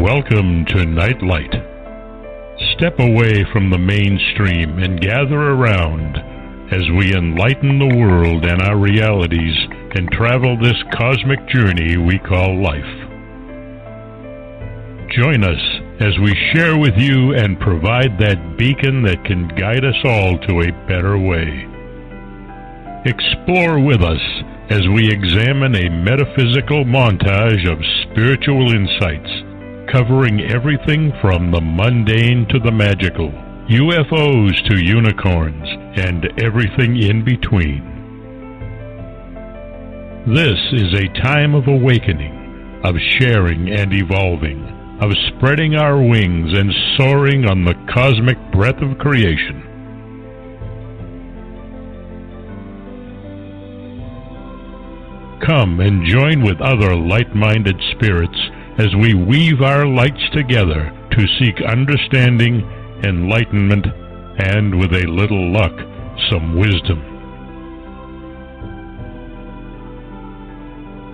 Welcome to Nightlight. Step away from the mainstream and gather around as we enlighten the world and our realities and travel this cosmic journey we call life. Join us as we share with you and provide that beacon that can guide us all to a better way. Explore with us as we examine a metaphysical montage of spiritual insights, covering everything from the mundane to the magical, UFOs to unicorns, and everything in between. This is a time of awakening, of sharing and evolving, of spreading our wings and soaring on the cosmic breath of creation. Come and join with other light-minded spirits as we weave our lights together to seek understanding, enlightenment, and, with a little luck, some wisdom.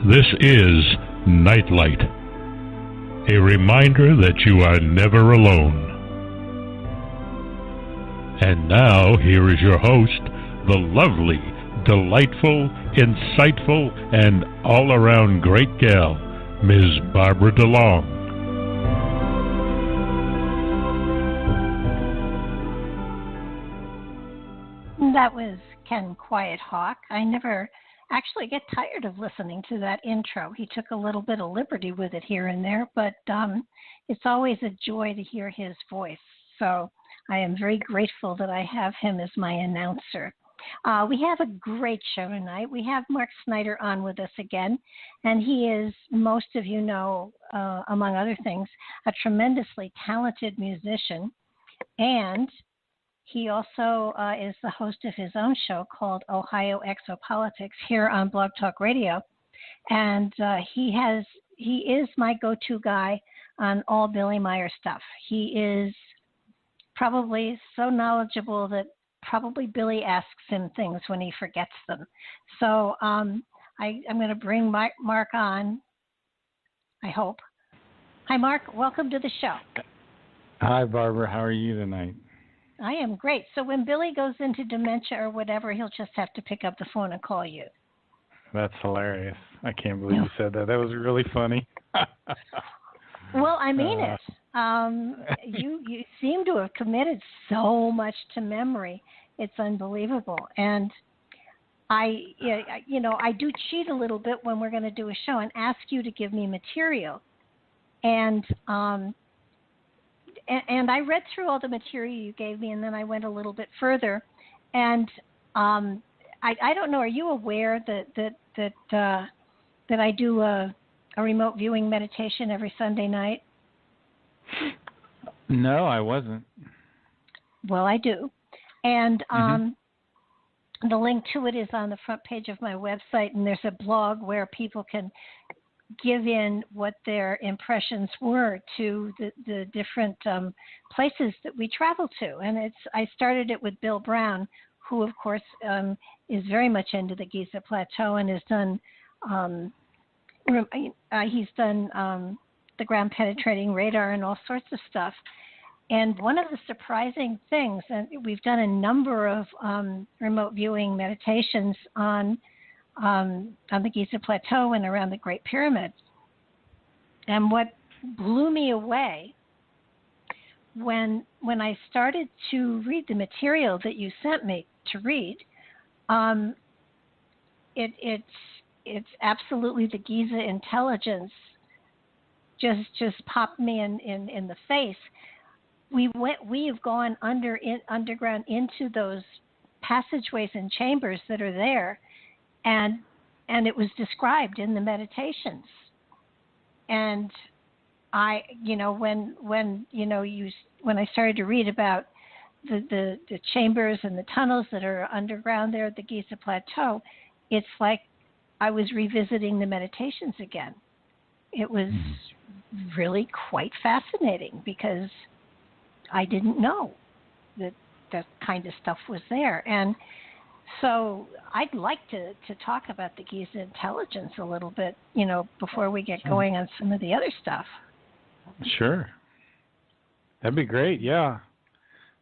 This is Nightlight, a reminder that you are never alone. And now, here is your host, the lovely, delightful, insightful, and all-around great gal, Ms. Barbara DeLong. That was Ken Quiet Hawk. I never actually get tired of listening to that intro. He took a little bit of liberty with it here and there, but it's always a joy to hear his voice. So I am very grateful that I have him as my announcer. We have a great show tonight. We have Mark Snider on with us again, and he is, most of you know, among other things, a tremendously talented musician, and he also is the host of his own show called Ohio Exopolitics here on Blog Talk Radio, and he is my go-to guy on all Billy Meier stuff. He is probably so knowledgeable that probably Billy asks him things when he forgets them. So I'm going to bring Mark on, I hope. Hi, Mark. Welcome to the show. Hi, Barbara. How are you tonight? I am great. So when Billy goes into dementia or whatever, he'll just have to pick up the phone and call you. That's hilarious. I can't believe you said that. That was really funny. Well, I mean it. You seem to have committed so much to memory. It's unbelievable. And I do cheat a little bit when we're going to do a show and ask you to give me material. And I read through all the material you gave me, and then I went a little bit further. And I don't know. Are you aware that I do a remote viewing meditation every Sunday night? No, I wasn't. Well, I do. And the link to it is on the front page of my website, and there's a blog where people can give in what their impressions were to the different places that we travel to. And I started it with Bill Brown, who, of course, is very much into the Giza Plateau and has done the ground penetrating radar and all sorts of stuff. And one of the surprising things, and we've done a number of remote viewing meditations on the Giza Plateau and around the Great Pyramid. And what blew me away when I started to read the material that you sent me to read, it's absolutely the Giza intelligence just popped me in the face. We have gone underground into those passageways and chambers that are there, and it was described in the meditations. And when I started to read about the chambers and the tunnels that are underground there at the Giza Plateau, it's like I was revisiting the meditations again. It was really quite fascinating because I didn't know that that kind of stuff was there. And so I'd like to talk about the Giza intelligence a little bit, before we get going on some of the other stuff. Sure. That'd be great. Yeah.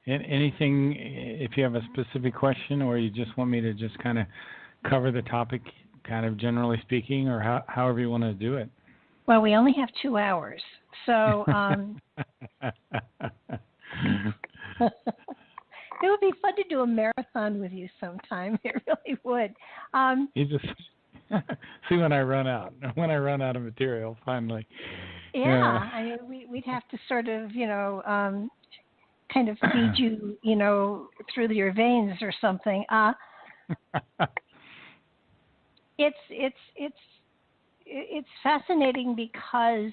And anything, if you have a specific question, or you just want me to just kind of cover the topic, kind of generally speaking, or however you want to do it. Well, we only have 2 hours, so it would be fun to do a marathon with you sometime. It really would. You just see when I run out of material finally. Yeah, I mean, we'd have to sort of, kind of feed you, through your veins or something. It's fascinating because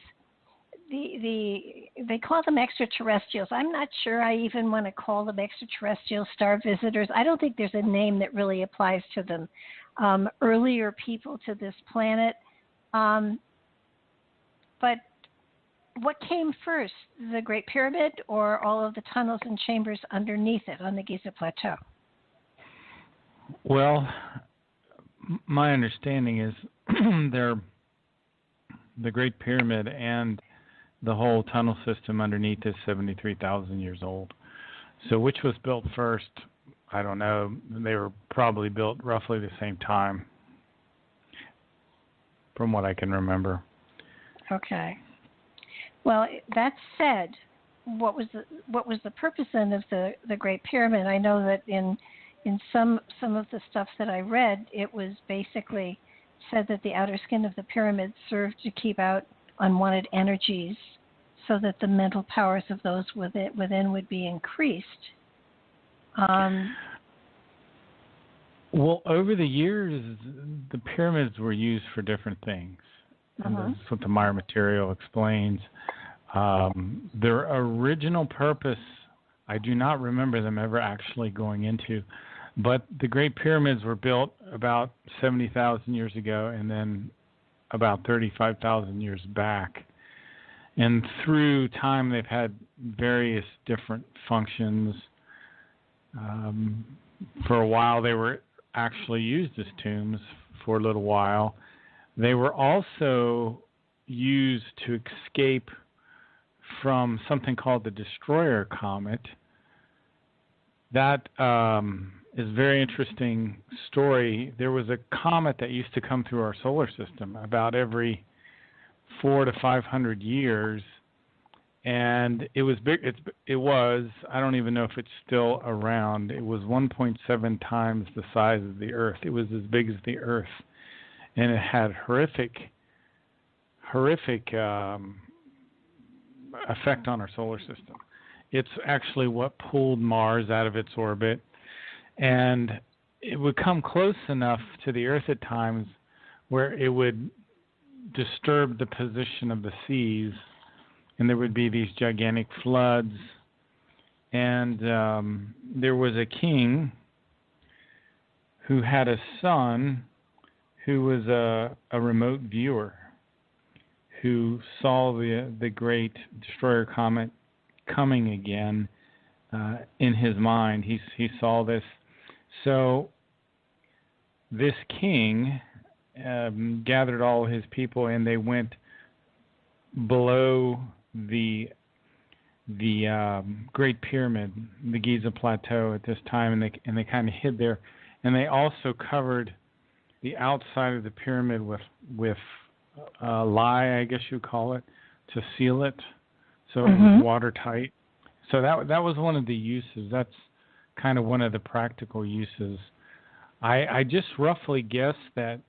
they call them extraterrestrials. I'm not sure I even want to call them extraterrestrial star visitors. I don't think there's a name that really applies to them. Earlier people to this planet. But what came first, the Great Pyramid or all of the tunnels and chambers underneath it on the Giza Plateau? Well, my understanding is the Great Pyramid and the whole tunnel system underneath is 73,000 years old. So which was built first, I don't know. They were probably built roughly the same time, from what I can remember. Okay. Well, that said, what was the purpose then of the Great Pyramid? I know that in some of the stuff that I read, it was basically said that the outer skin of the pyramid served to keep out unwanted energies so that the mental powers of those within would be increased. Well, over the years, the pyramids were used for different things. And that's what the Meier material explains. Their original purpose, I do not remember them ever actually going into, but the Great Pyramids were built about 70,000 years ago and then about 35,000 years back. And through time, they've had various different functions. For a while, they were actually used as tombs for a little while. They were also used to escape from something called the Destroyer Comet. That is a very interesting story. There was a comet that used to come through our solar system about every 400 to 500 years, and it was big. It was. I don't even know if it's still around. It was 1.7 times the size of the Earth. It was as big as the Earth, and it had horrific effect on our solar system. It's actually what pulled Mars out of its orbit, and it would come close enough to the Earth at times where it would disturb the position of the seas, and there would be these gigantic floods. And there was a king who had a son who was a remote viewer who saw the great destroyer comet coming again in his mind. He saw this. So this king gathered all his people, and they went below the Great Pyramid, the Giza Plateau at this time, and they kind of hid there. And they also covered the outside of the pyramid with lye, I guess you call it, to seal it, so it was watertight. So that was one of the uses. That's kind of one of the practical uses. I just roughly guess that,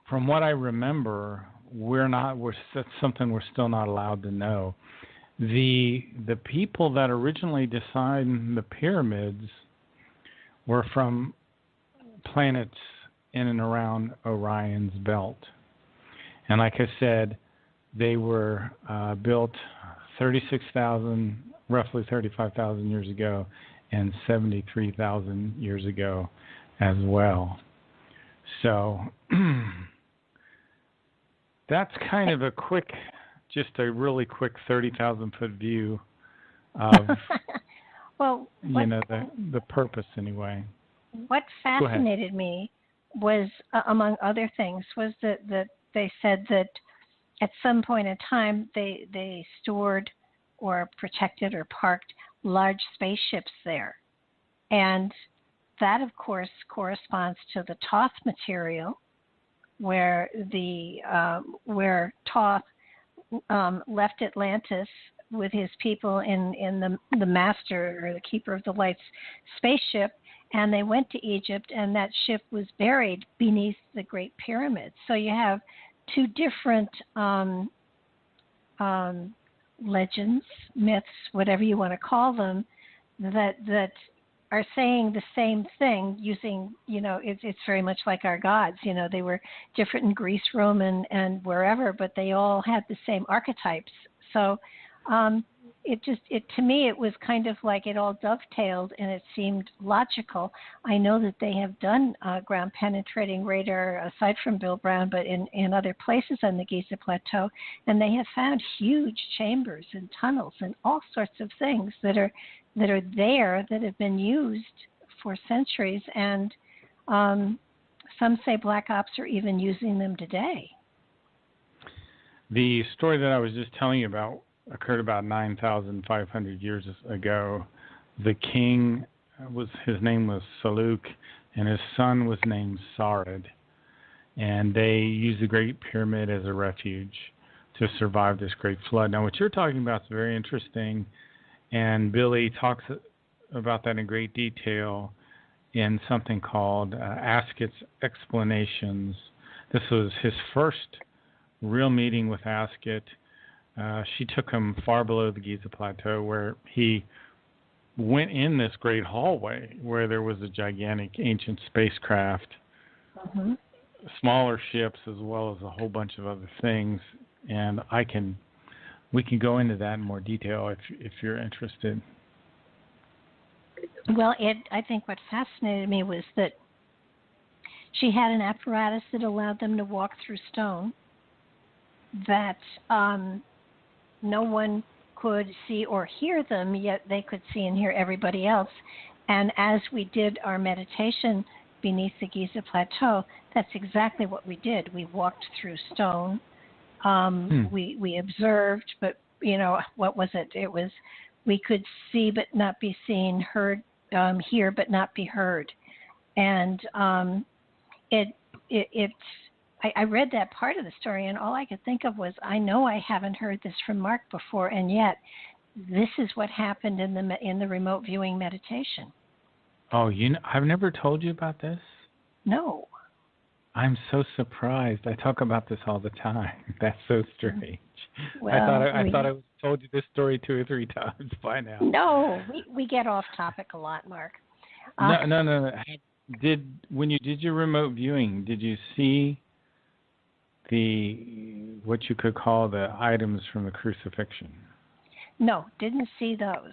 from what I remember, that's something we're still not allowed to know. The people that originally designed the pyramids were from planets in and around Orion's belt. And like I said, they were built 36,000, roughly 35,000 years ago, and 73,000 years ago as well. So that's kind of just a really quick 30,000-foot view of well, the purpose anyway. What fascinated me was, among other things, was that they said that at some point in time, they stored or protected or parked large spaceships there. And that, of course, corresponds to the Thoth material, where Thoth left Atlantis with his people in the master or the keeper of the light's spaceship, and they went to Egypt, and that ship was buried beneath the Great Pyramid. So you have two different legends, myths, whatever you want to call them, that are saying the same thing using, it's very much like our gods. They were different in Greece, Rome, and wherever, but they all had the same archetypes. So to me, it was kind of like it all dovetailed, and it seemed logical. I know that they have done ground-penetrating radar, aside from Bill Brown, but in other places on the Giza Plateau, and they have found huge chambers and tunnels and all sorts of things that are there that have been used for centuries, and some say Black Ops are even using them today. The story that I was just telling you about occurred about 9,500 years ago. The king his name was Saluk, and his son was named Sarid, and they used the Great Pyramid as a refuge to survive this great flood. Now, what you're talking about is very interesting, and Billy talks about that in great detail in something called Askett's Explanations. This was his first real meeting with Askett. She took him far below the Giza Plateau, where he went in this great hallway where there was a gigantic ancient spacecraft, smaller ships, as well as a whole bunch of other things. And we can go into that in more detail if you're interested. Well, I think what fascinated me was that she had an apparatus that allowed them to walk through stone, that no one could see or hear them, yet they could see and hear everybody else. And as we did our meditation beneath the Giza Plateau, that's exactly what we did. We walked through stone. We observed, but what was it? It was we could see but not be seen, heard, hear but not be heard, and I read that part of the story, and all I could think of was, I know I haven't heard this from Mark before, and yet this is what happened in the remote viewing meditation. Oh, I've never told you about this? No. I'm so surprised. I talk about this all the time. That's so strange. Well, I thought I told you this story 2 or 3 times by now. No, we get off topic a lot, Mark. No. When you did your remote viewing, did you see what you could call the items from the crucifixion? No, didn't see those.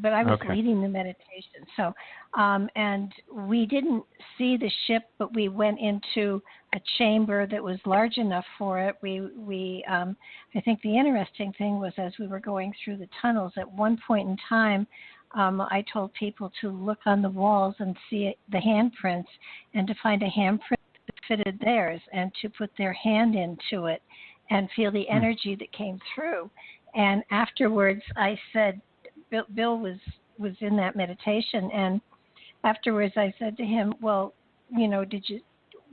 But I was leading the meditation. So, and we didn't see the ship, but we went into a chamber that was large enough for it. I think the interesting thing was, as we were going through the tunnels, at one point in time, I told people to look on the walls and see the handprints, and to find a handprint that fitted theirs, and to put their hand into it and feel the energy that came through. And afterwards, I said, Bill was in that meditation, and afterwards I said to him, well, did you,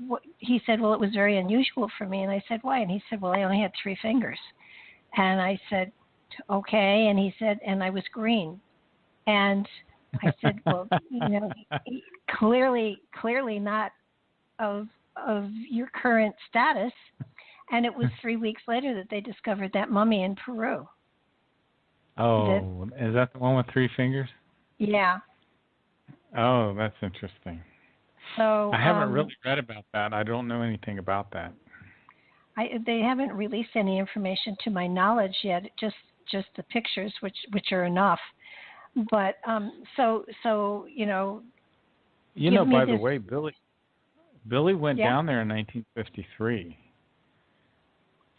what? He said, well, it was very unusual for me. And I said, why? And he said, well, I only had 3 fingers. And I said, okay. And he said, and I was green. And I said, well, clearly not of your current status. And it was 3 weeks later that they discovered that mummy in Peru. Oh, is that the one with 3 fingers? Yeah. Oh, that's interesting. So I haven't really read about that. I don't know anything about that. They haven't released any information to my knowledge yet. Just the pictures, which are enough. But so by the way, Billy went down there in 1953,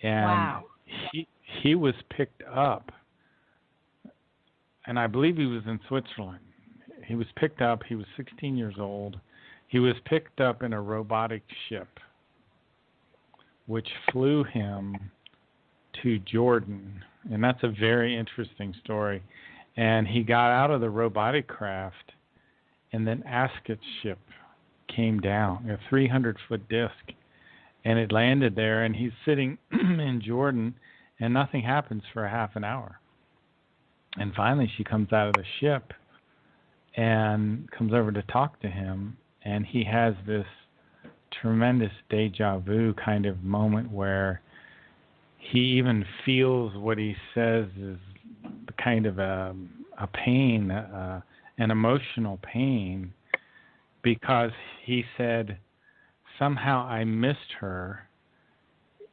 and wow. he was picked up. And I believe he was in Switzerland. He was picked up. He was 16 years old. He was picked up in a robotic ship, which flew him to Jordan, and that's a very interesting story. And he got out of the robotic craft, and then Ascot's ship came down, a 300-foot disc, and it landed there, and he's sitting in Jordan, and nothing happens for a half an hour. And finally she comes out of the ship and comes over to talk to him, and he has this tremendous deja vu kind of moment where he even feels what he says is kind of a pain, an emotional pain, because he said, somehow I missed her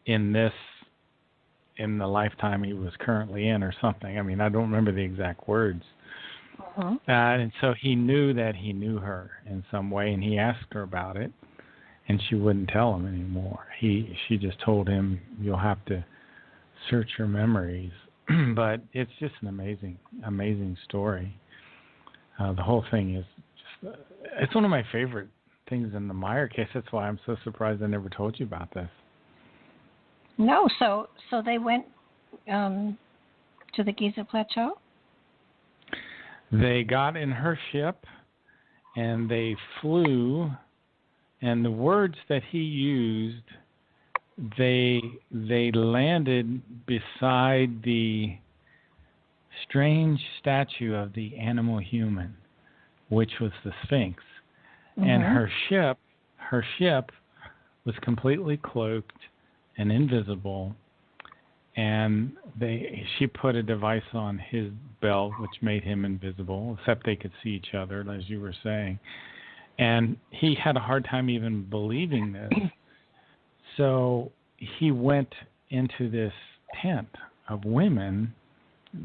in the lifetime he was currently in, or something. I mean, I don't remember the exact words. Uh-huh. And so he knew that he knew her in some way, and he asked her about it, and she wouldn't tell him anymore. She just told him, you'll have to search your memories. But it's just an amazing story. The whole thing is just, it's one of my favorite things in the Meier case. That's why I'm so surprised I never told you about this. No, so they went to the Giza plateau? They got in her ship and they flew, and the words that he used, they landed beside the strange statue of the animal human, which was the Sphinx. Mm-hmm. And her ship was completely cloaked and invisible, and she put a device on his belt which made him invisible, except they could see each other, as you were saying. And he had a hard time even believing this. So he went into this tent of women,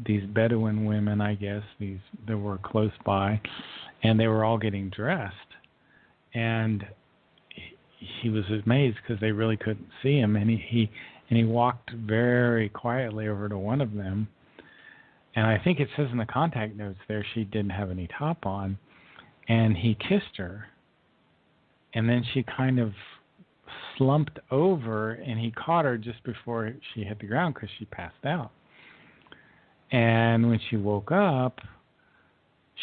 these Bedouin women, I guess, these that were close by, and they were all getting dressed. And he was amazed because they really couldn't see him, and he walked very quietly over to one of them, and I think it says in the contact notes there she didn't have any top on, and he kissed her, and then she kind of slumped over, and he caught her just before she hit the ground because she passed out. And when she woke up,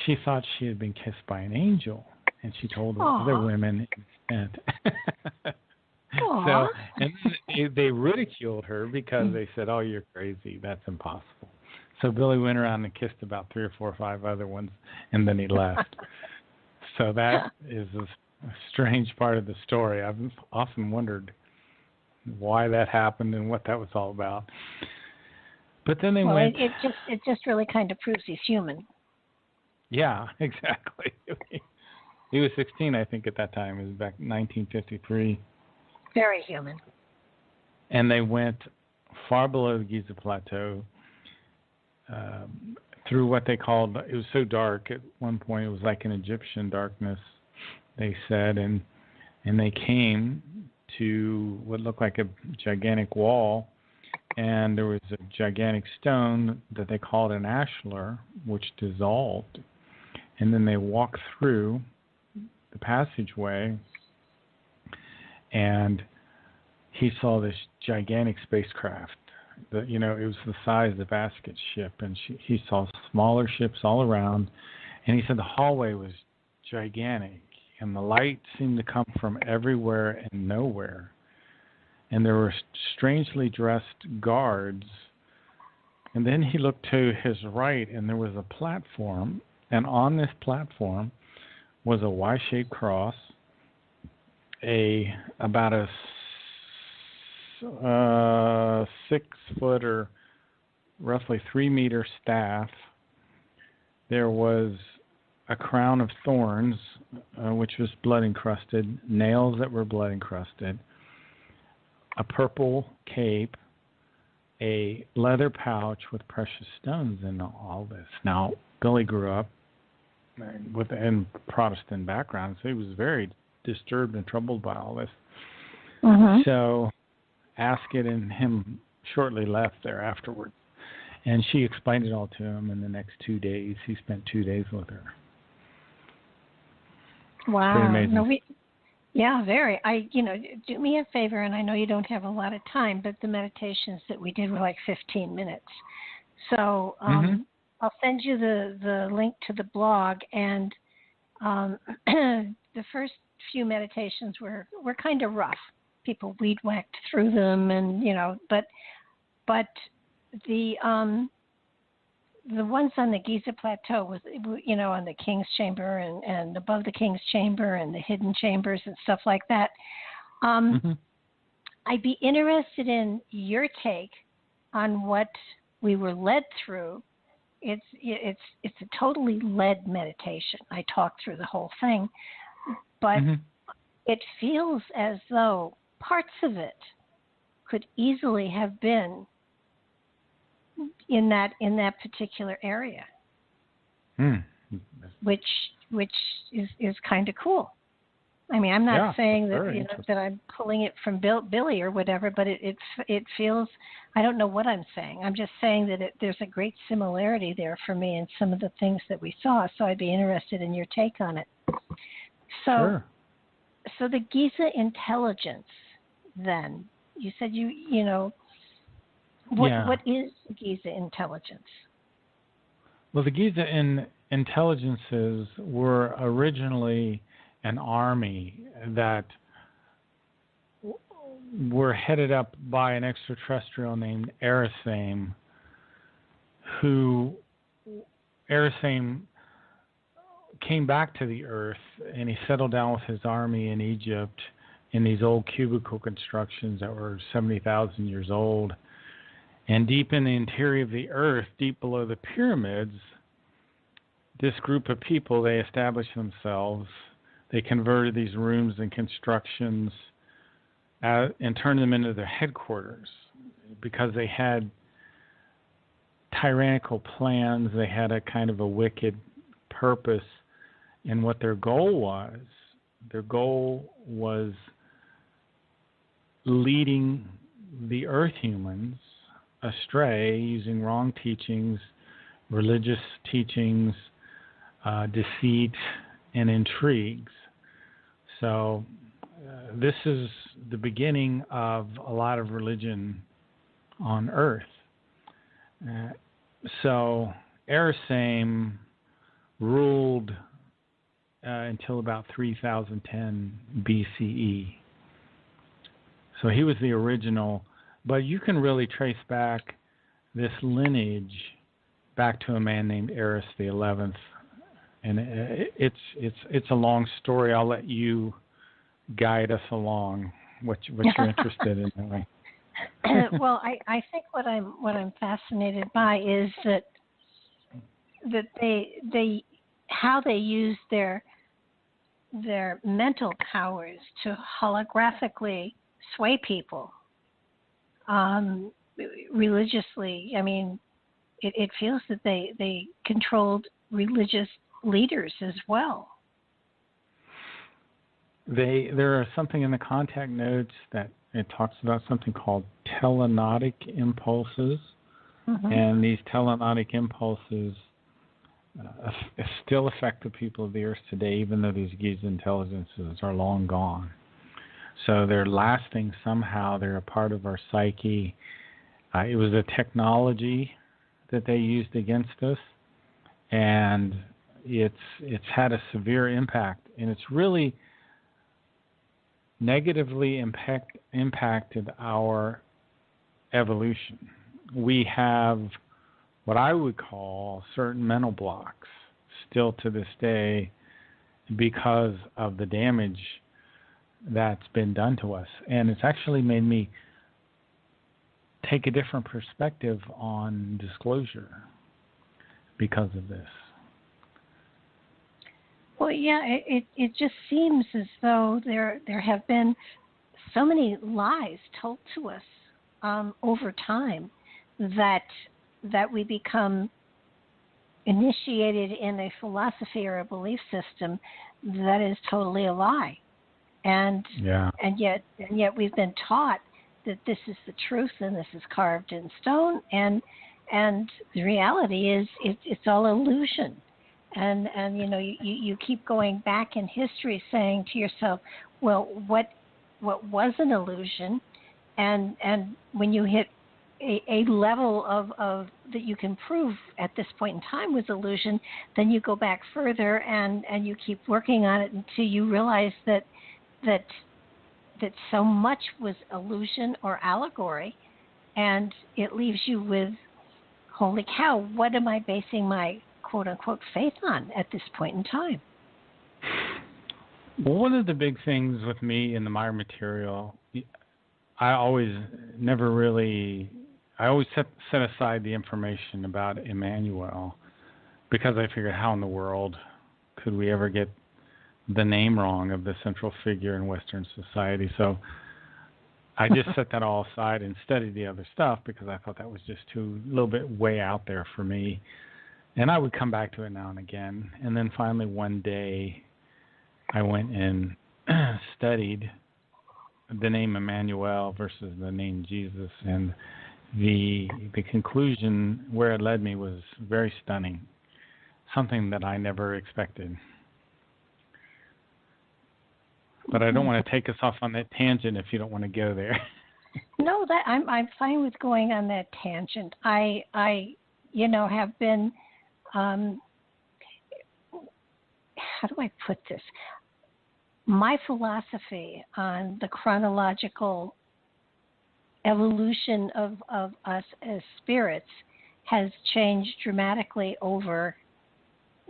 she thought she had been kissed by an angel, and she told the other women instead. So, and they ridiculed her because they said, "Oh, you're crazy. That's impossible." So Billy went around and kissed about 3 or 4 or 5 other ones, and then he left. So that is a strange part of the story. I've often wondered why that happened and what that was all about. But then they went. It just really kind of proves he's human. Yeah, exactly. He was 16, I think, at that time. It was back in 1953. Very human. And they went far below the Giza plateau, through what they called, it was so dark at one point, it was like an Egyptian darkness, they said, and they came to what looked like a gigantic wall, and there was a gigantic stone that they called an ashlar, which dissolved. And then they walked through the passageway, and he saw this gigantic spacecraft. It was the size of Ascot's ship, and he saw smaller ships all around, and he said the hallway was gigantic, and the light seemed to come from everywhere and nowhere. And there were strangely dressed guards. And then he looked to his right, and there was a platform, and on this platform was a Y-shaped cross, about a 6-foot or roughly 3-meter staff. There was a crown of thorns, which was blood encrusted, nails that were blood encrusted, a purple cape, a leather pouch with precious stones in all this. Now, Billy grew up in Protestant background, so he was very disturbed and troubled by all this. Mm-hmm. So Ascot and him shortly left there afterwards, and she explained it all to him in the next 2 days. He spent 2 days with her. Wow. Pretty amazing. No, Yeah, very. Do me a favor, and I know you don't have a lot of time, but the meditations that we did were like 15 minutes. So Hmm. I'll send you the link to the blog, and the first few meditations were kind of rough. People weed whacked through them, and but the ones on the Giza plateau with on the King's Chamber and above the King's Chamber and the hidden chambers and stuff like that. Hmm. I'd be interested in your take on what we were led through. It's a totally led meditation. I talked through the whole thing, but Hmm. it feels as though parts of it could easily have been in that particular area, Mm. which is kind of cool. I mean, I'm not Yeah, saying that's that very interesting. that I'm pulling it from Billy or whatever, but it feels. I don't know what I'm saying. I'm just saying that there's a great similarity there for me in some of the things that we saw. So I'd be interested in your take on it. So Sure. the Giza intelligence. Then you said Yeah. what is Giza intelligence? Well, the Giza intelligences were originally an army that were headed up by an extraterrestrial named Erisame, who Erisame came back to the Earth and he settled down with his army in Egypt in these old cubicle constructions that were 70,000 years old. And deep in the interior of the Earth, deep below the pyramids, this group of people, they established themselves. They converted these rooms and constructions and turned them into their headquarters because they had tyrannical plans. They had a kind of a wicked purpose in what their goal was. Their goal was leading the Earth humans astray using wrong teachings, religious teachings, deceit, and intrigues. So this is the beginning of a lot of religion on Earth. So Erisame ruled until about 3010 BCE. So he was the original, but you can really trace back this lineage back to a man named Eris the 11th, and it's a long story. I'll let you guide us along what you're interested in knowing. Well, I think what I'm fascinated by is that they how they use their mental powers to holographically sway people religiously. I mean, it feels that they controlled religious leaders as well. There are something in the contact notes that it talks about something called telenotic impulses, Mm-hmm. and these telenotic impulses still affect the people of the Earth today, even though these Giza intelligences are long gone. So they're lasting somehow. They're a part of our psyche. It was a technology that they used against us, and it's had a severe impact, and it's really negatively impacted our evolution. We have what I would call certain mental blocks still to this day because of the damage that's been done to us. And it's actually made me take a different perspective on disclosure because of this. Well, yeah, it just seems as though there have been so many lies told to us over time that we become initiated in a philosophy or a belief system that is totally a lie, and yet we've been taught that this is the truth and this is carved in stone, and the reality is it's all illusion. And you keep going back in history saying to yourself, well, what was an illusion, and when you hit a level of that you can prove at this point in time was illusion, then you go back further and you keep working on it until you realize that so much was illusion or allegory, and it leaves you with, holy cow, what am I basing my quote-unquote faith on at this point in time? Well, one of the big things with me in the Meier material, I always set aside the information about Emmanuel, because I figured, how in the world could we ever get the name wrong of the central figure in Western society? So I just set that all aside and studied the other stuff, because I thought that was just a little bit way out there for me. And I would come back to it now and again. And then finally one day I went and studied the name Emmanuel versus the name Jesus, and the conclusion where it led me was very stunning, something that I never expected. But I don't want to take us off on that tangent if you don't want to go there. No, that I'm fine with going on that tangent. I have been, how do I put this? My philosophy on the chronological evolution of us as spirits has changed dramatically over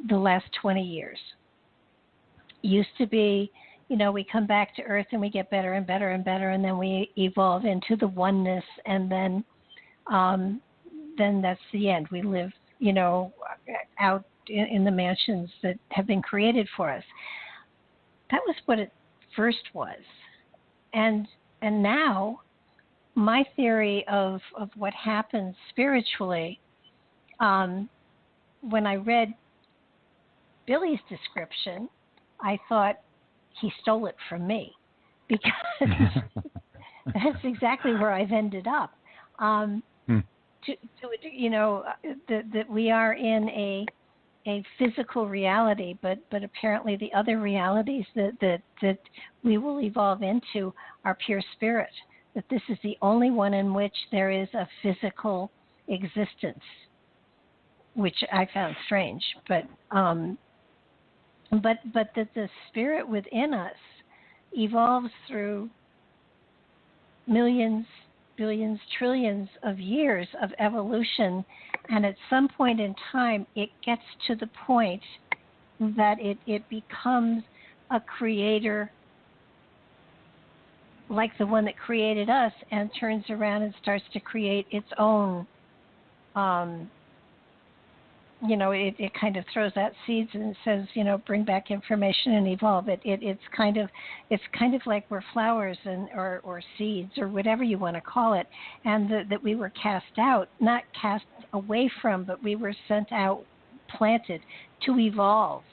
the last 20 years. Used to be, we come back to Earth and we get better and better and better, and then we evolve into the oneness, and then that's the end. We live, out in the mansions that have been created for us. That was what it first was. And now my theory of what happens spiritually, when I read Billy's description, I thought he stole it from me, because that's exactly where I've ended up. That we are in a physical reality, but apparently the other realities that we will evolve into are pure spirit. That this is the only one in which there is a physical existence, which I found strange. But that the spirit within us evolves through millions, billions, trillions of years of evolution, and at some point in time it gets to the point that it becomes a creator like the one that created us, and turns around and starts to create its own, it kind of throws out seeds and says, bring back information and evolve. It's kind of like we're flowers or seeds or whatever you want to call it, and that we were cast out, not cast away from, but we were sent out, planted to evolve,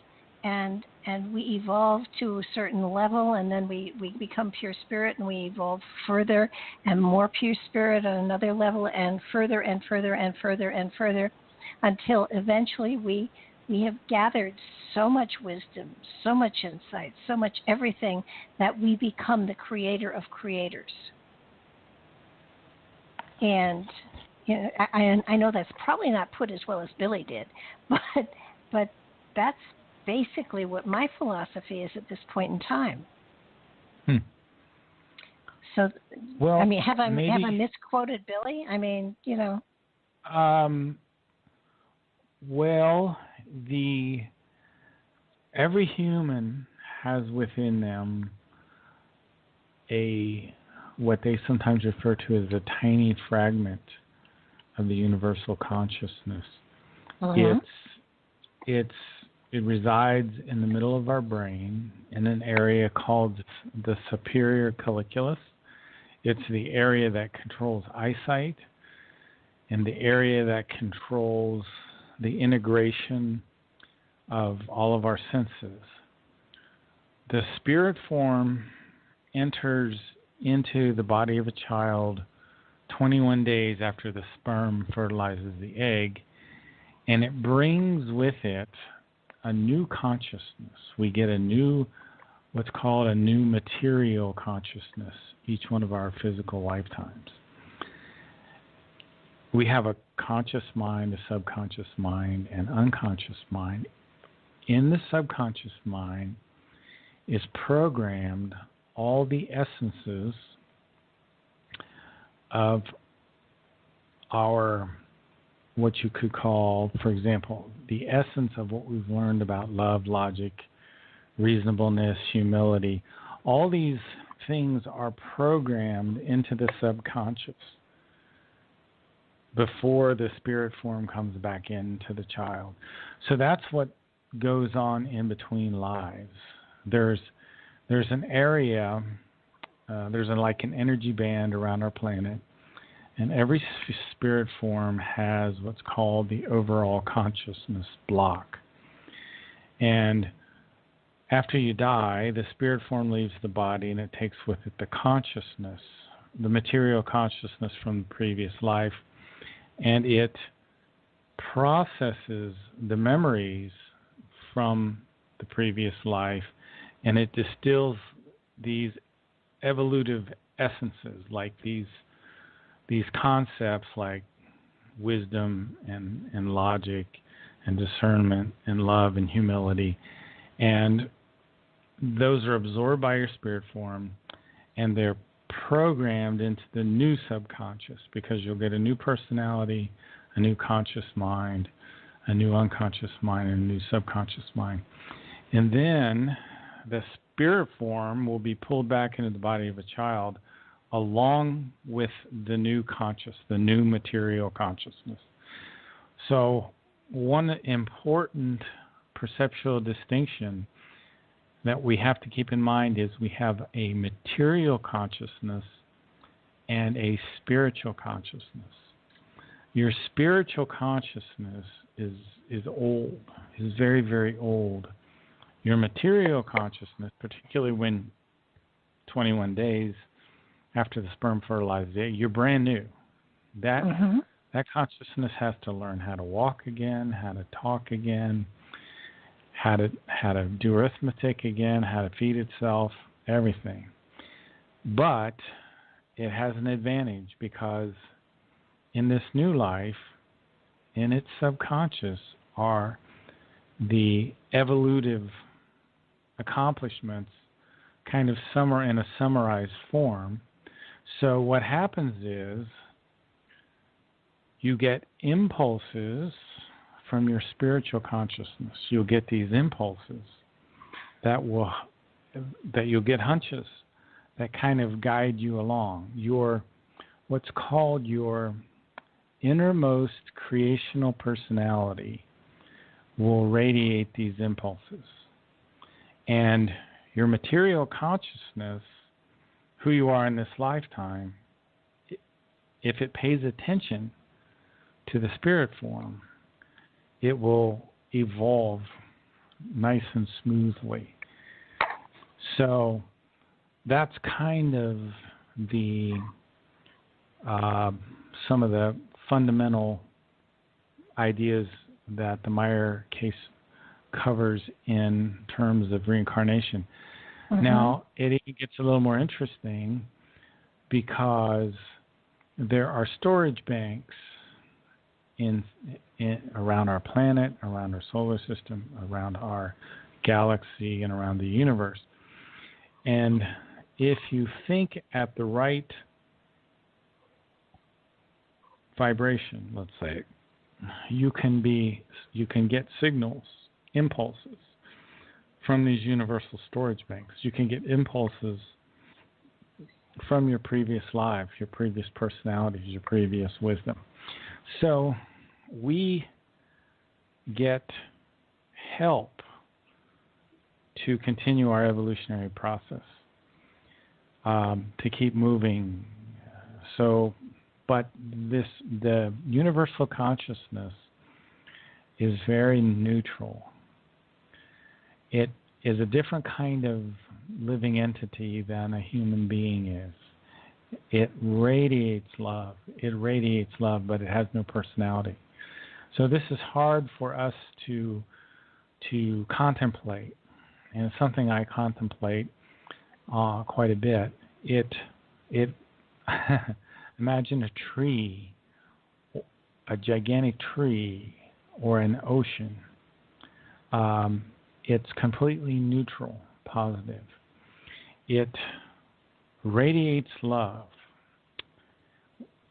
and we evolve to a certain level, and then we become pure spirit, and we evolve further and more pure spirit on another level, and further and further and further and further, until eventually we have gathered so much wisdom, so much insight, so much everything, that we become the creator of creators. And I know that's probably not put as well as Billy did, but that's basically what my philosophy is at this point in time. So, well, have I misquoted Billy? Well, every human has within them what they sometimes refer to as a tiny fragment of the universal consciousness. It resides in the middle of our brain in an area called the superior colliculus. It's the area that controls eyesight and the area that controls the integration of all of our senses. The spirit form enters into the body of a child 21 days after the sperm fertilizes the egg, and it brings with it a new consciousness. We get a new what's called a new material consciousness each one of our physical lifetimes. We have a conscious mind, a subconscious mind, and unconscious mind. In the subconscious mind is programmed all the essences of our, what you could call, for example, the essence of what we've learned about love, logic, reasonableness, humility. All these things are programmed into the subconscious before the spirit form comes back into the child. So that's what goes on in between lives. There's an area, like an energy band around our planet, and every spirit form has what's called the overall consciousness block. And after you die, the spirit form leaves the body and it takes with it the consciousness, the material consciousness from the previous life, and it processes the memories from the previous life, and it distills these evolutive essences, like these concepts like wisdom and logic and discernment and love and humility. And those are absorbed by your spirit form, and they're programmed into the new subconscious, because you'll get a new personality, a new conscious mind, a new unconscious mind, and a new subconscious mind. And then the spirit form will be pulled back into the body of a child along with the new conscious, the new material consciousness. So one important perceptual distinction that we have to keep in mind is we have a material consciousness and a spiritual consciousness. Your spiritual consciousness is old, is very, very old. Your material consciousness, particularly when 21 days after the sperm fertilized egg, you're brand new. That consciousness has to learn how to walk again, how to talk again, how to do arithmetic again, how to feed itself, everything. But it has an advantage, because in this new life, in its subconscious, are the evolutive accomplishments kind of in a summarized form. So what happens is you get impulses from your spiritual consciousness. You'll get these impulses that you'll get hunches that kind of guide you along. What's called your innermost creational personality will radiate these impulses. And your material consciousness, who you are in this lifetime, if it pays attention to the spirit form, it will evolve nice and smoothly. So that's kind of some of the fundamental ideas that the Meier case covers in terms of reincarnation. Now, it gets a little more interesting, because there are storage banks in around our planet, around our solar system, around our galaxy, and around the universe. And if you think at the right vibration, let's say, you can get signals, impulses from these universal storage banks. You can get impulses from your previous life, your previous personalities, your previous wisdom. So we get help to continue our evolutionary process, to keep moving. But the universal consciousness is very neutral. It is a different kind of living entity than a human being is. It radiates love. But it has no personality. So this is hard for us to contemplate, and it's something I contemplate quite a bit. It imagine a tree, a gigantic tree, or an ocean. It's completely neutral, positive. It radiates love.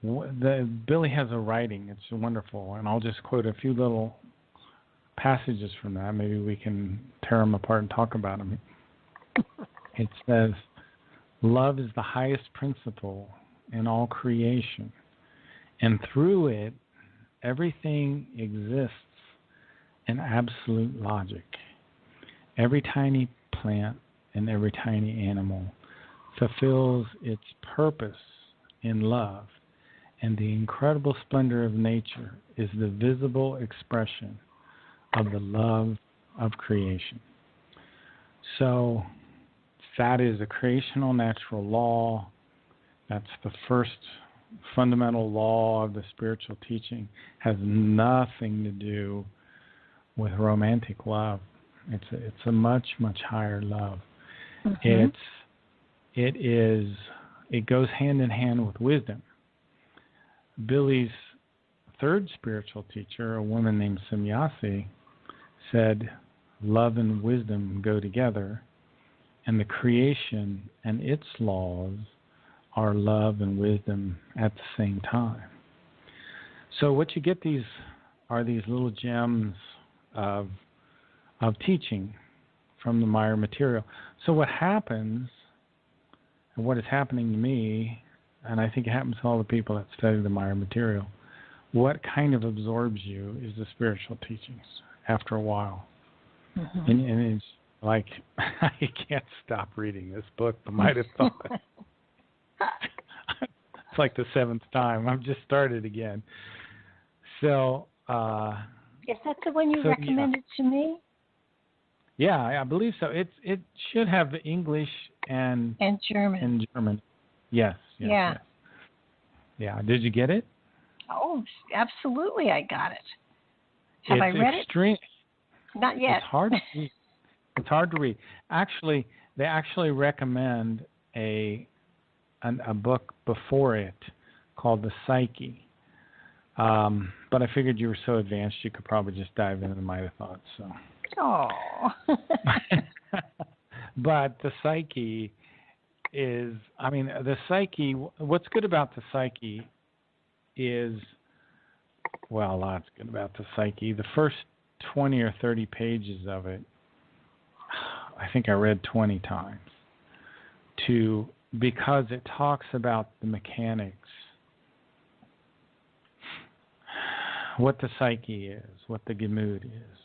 Billy has a writing. It's wonderful, and I'll just quote a few little passages from that. Maybe we can tear them apart and talk about them. It says, "Love is the highest principle in all creation, and through it, everything exists in absolute logic. Every tiny plant and every tiny animal fulfills its purpose in love, and the incredible splendor of nature is the visible expression of the love of creation." So that is a creational natural law. That's the first fundamental law of the spiritual teaching. Has nothing to do with romantic love. It's a much, much higher love. Mm-hmm. It goes hand in hand with wisdom. Billy's third spiritual teacher, a woman named Semyasi, said love and wisdom go together, and the creation and its laws are love and wisdom at the same time. So what you get are these little gems of teaching from the Meier material. So what happens, and what is happening to me, and I think it happens to all the people that study the Meier material, what kind of absorbs you is the spiritual teachings after a while. Mm-hmm. And it's like, I can't stop reading this book, the Midas Thought. It's like the seventh time. I've just started again. So, is that the one you recommended to me? Yeah, I believe so. It should have English and German. And German. Yes. Yeah. Yes. Yeah. Did you get it? Oh, absolutely, I got it. Have I read it? Not yet. It's hard to read. It's hard to read. Actually, they actually recommend a book before it called The Psyche. But I figured you were so advanced you could probably just dive into the Midas Thoughts. So. Oh. But the Psyche is, the Psyche, what's good about the Psyche is, well, lots good about the Psyche. The first 20 or 30 pages of it, I think I read 20 times, because it talks about the mechanics, what the Psyche is, what the Gemüt is.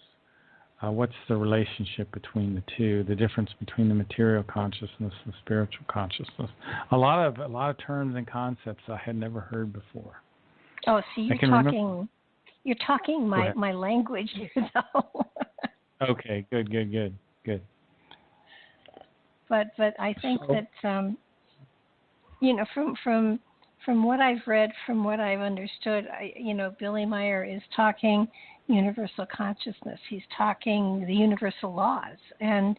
What's the relationship between the two? The difference between the material consciousness and the spiritual consciousness. A lot of terms and concepts I had never heard before. Oh, so you're talking my language here, though. Okay, good. But I think that from what I've read, from what I've understood, Billy Meier is talking universal consciousness. He's talking the universal laws, and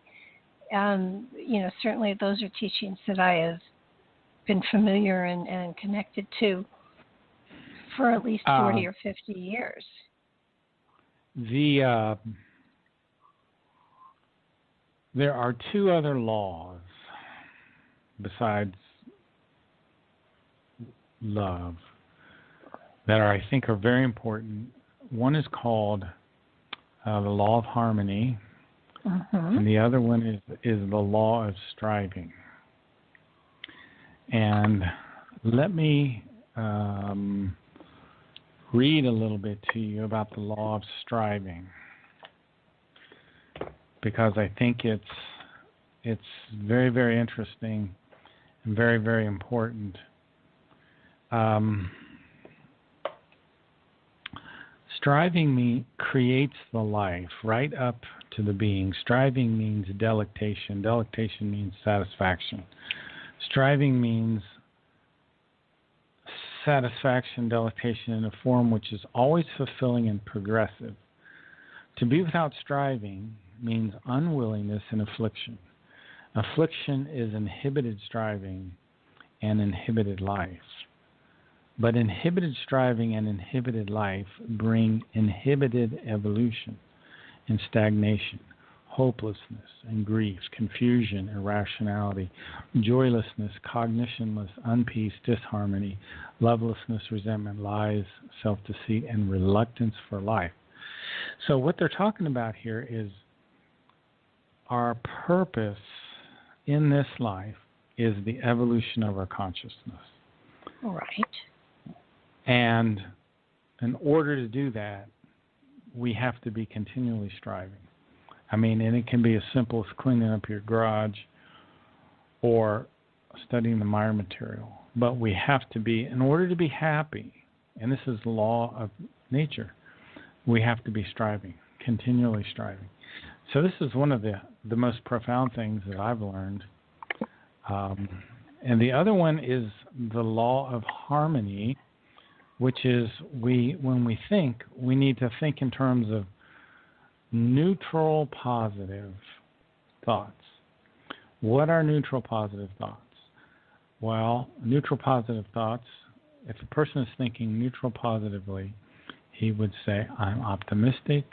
certainly those are teachings that I have been familiar and connected to for at least 40 or 50 years. There are two other laws besides love that I think are very important. One is called the law of harmony, and the other one is the law of striving. And let me read a little bit to you about the law of striving, because I think it's very, very interesting and very, very important. Striving creates the life right up to the being. Striving means delectation. Delectation means satisfaction. Striving means satisfaction, delectation in a form which is always fulfilling and progressive. To be without striving means unwillingness and affliction. Affliction is inhibited striving and inhibited life. But inhibited striving and inhibited life bring inhibited evolution and stagnation, hopelessness and grief, confusion, irrationality, joylessness, cognitionless, unpeace, disharmony, lovelessness, resentment, lies, self-deceit, and reluctance for life. So what they're talking about here is our purpose in this life is the evolution of our consciousness. Right. And in order to do that, we have to be continually striving. I mean, and it can be as simple as cleaning up your garage or studying the Meier material. But we have to be, in order to be happy, and this is the law of nature, we have to be striving, continually striving. So this is one of the most profound things that I've learned. And the other one is the law of harmony, which is when we think, we need to think in terms of neutral positive thoughts. What are neutral positive thoughts? Well, neutral positive thoughts, if a person is thinking neutral positively, he would say, I'm optimistic,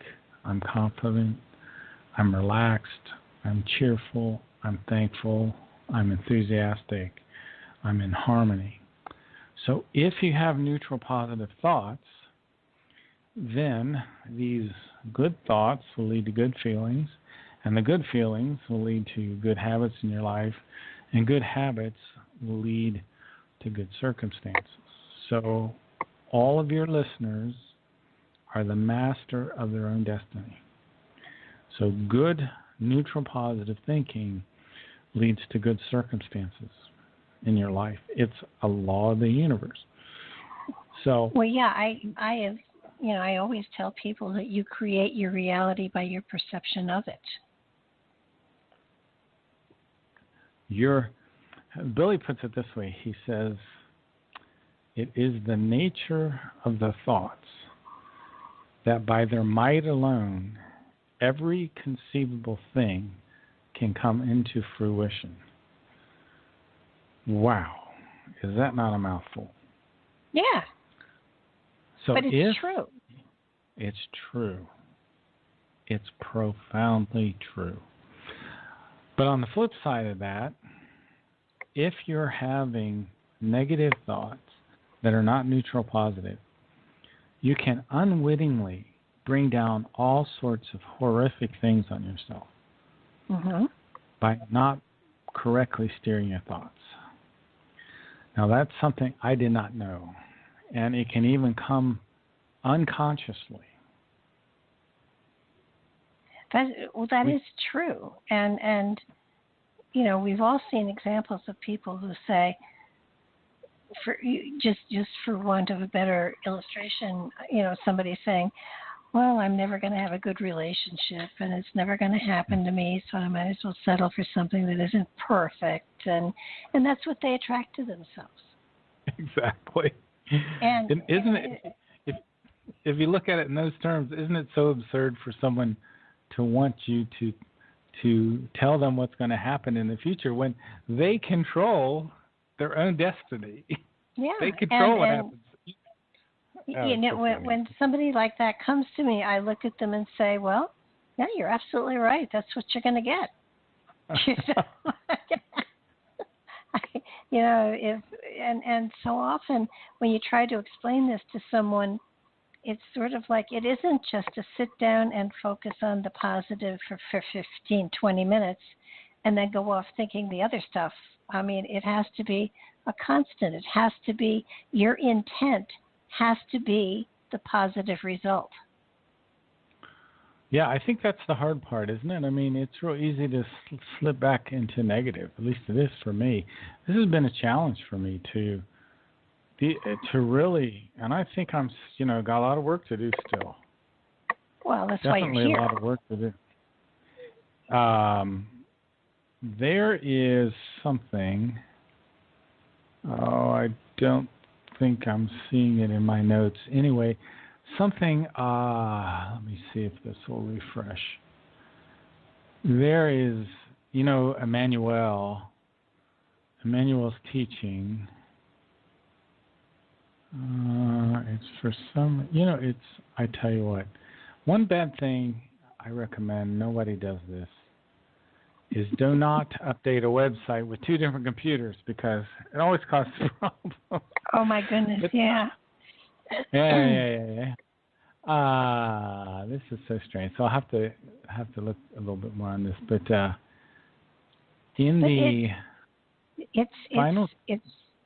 I'm confident, I'm relaxed, I'm cheerful, I'm thankful, I'm enthusiastic, I'm in harmony. So if you have neutral positive thoughts, then these good thoughts will lead to good feelings, and the good feelings will lead to good habits in your life, and good habits will lead to good circumstances. So all of your listeners are the master of their own destiny. So good, neutral, positive thinking leads to good circumstances in your life. It's a law of the universe. So, well, yeah, I have, I always tell people that you create your reality by your perception of it. Billy puts it this way. He says, it is the nature of the thoughts that by their might alone, every conceivable thing can come into fruition. Wow. Is that not a mouthful? Yeah. So but it's true. It's true. It's profoundly true. But on the flip side of that, if you're having negative thoughts that are not neutral positive, you can unwittingly bring down all sorts of horrific things on yourself by not correctly steering your thoughts. Now, that's something I did not know, and it can even come unconsciously. That is true, and we've all seen examples of people who say, just for want of a better illustration, somebody saying, well, I'm never going to have a good relationship, and it's never going to happen to me, so I might as well settle for something that isn't perfect, and that's what they attract to themselves. Exactly. And isn't it, if you look at it in those terms, isn't it so absurd for someone to want you to tell them what's going to happen in the future when they control their own destiny? Yeah. They control what happens. When somebody like that comes to me, I look at them and say, well, yeah, you're absolutely right. That's what you're going to get. And so often when you try to explain this to someone, it's sort of like it isn't just to sit down and focus on the positive for 15, 20 minutes and then go off thinking the other stuff. I mean, it has to be a constant. It has to be your intent has to be the positive result. Yeah, I think that's the hard part, isn't it? I mean, it's real easy to slip back into negative. At least it is for me. This has been a challenge for me to really, and I think I'm, got a lot of work to do still. Well, that's Definitely why you're here. A lot of work to do. There is something. I don't think I'm seeing it in my notes. Anyway, something. Let me see if this will refresh. There is, Emmanuel's teaching. It's for some, I tell you what, one bad thing I recommend, nobody does this, is do not update a website with two different computers because it always causes problems. Oh my goodness, yeah. Yeah. This is so strange. So I'll have to look a little bit more on this. But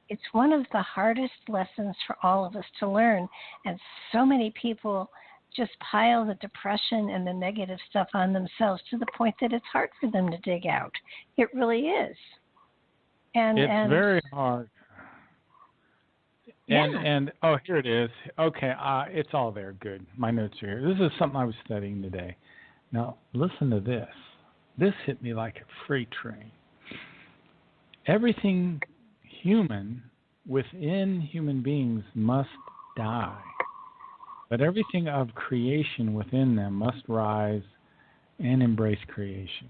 it's one of the hardest lessons for all of us to learn, and so many people just pile the depression and the negative stuff on themselves to the point that it's hard for them to dig out. It really is. It's very hard. Yeah. And here it is. Okay, it's all there. Good. My notes are here. This is something I was studying today. Now, listen to this. This hit me like a freight train. Everything human within human beings must die, but everything of creation within them must rise and embrace creation.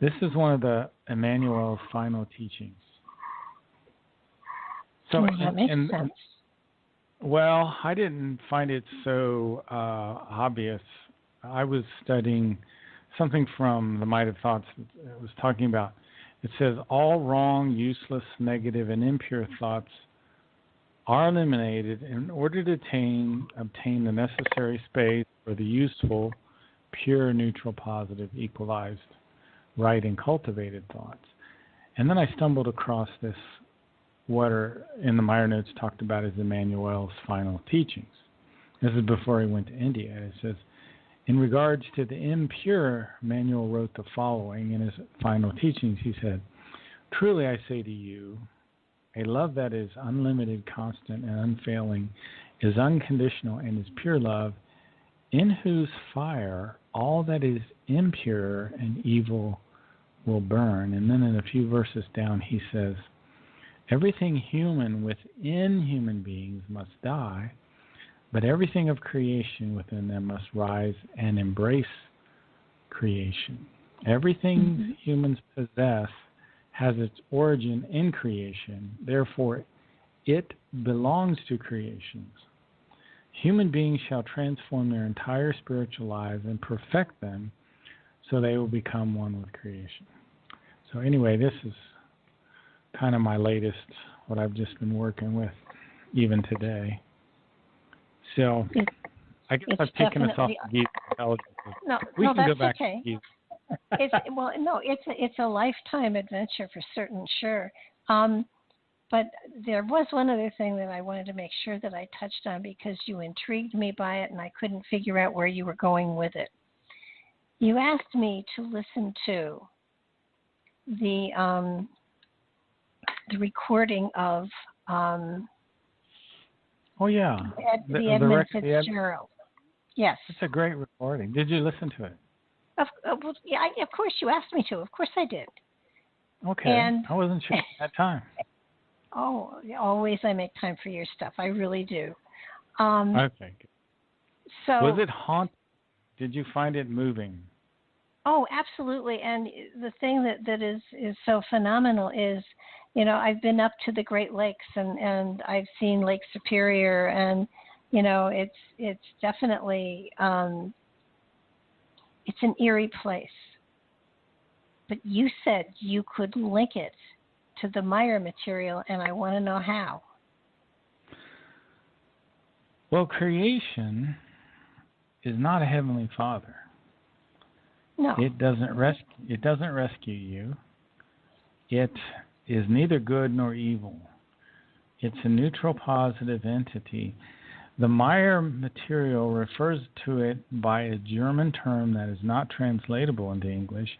This is one of the Emmanuel's final teachings. So, that makes sense. Well, I didn't find it so obvious. I was studying something from the Might of Thoughts. It was talking about, it says, all wrong, useless, negative, and impure thoughts are eliminated in order to obtain the necessary space for the useful, pure, neutral, positive, equalized, right, and cultivated thoughts. And then I stumbled across this, what are in the Meier notes talked about as Emmanuel's final teachings. This is before he went to India. It says, in regards to the impure, Emmanuel wrote the following in his final teachings. He said, truly I say to you, a love that is unlimited, constant, and unfailing is unconditional and is pure love, in whose fire all that is impure and evil will burn. And then in a few verses down he says, everything human within human beings must die, but everything of creation within them must rise and embrace creation. Everything humans possess has its origin in creation. Therefore, it belongs to creations. Human beings shall transform their entire spiritual lives and perfect them so they will become one with creation. So anyway, this is kind of my latest, what I've just been working with even today. So I guess I've taken us off the Giza intelligence. We can go back to Giza. It's a lifetime adventure for certain, sure. But there was one other thing that I wanted to make sure that I touched on because you intrigued me by it and I couldn't figure out where you were going with it. You asked me to listen to the recording of the Edmund Fitzgerald. Yes. It's a great recording. Did you listen to it? Of course you asked me to. Of course I did. Okay. And I wasn't sure at that time. Oh, always I make time for your stuff. I really do. Okay. So was it haunting? Did you find it moving? Oh, absolutely. And the thing that is so phenomenal is, I've been up to the Great Lakes and I've seen Lake Superior and, it's definitely, it's an eerie place. But you said you could link it to the Meier material, and I want to know how. Well, creation is not a heavenly Father. No. It doesn't rescue you. It is neither good nor evil. It's a neutral positive entity. The Meier material refers to it by a German term that is not translatable into English.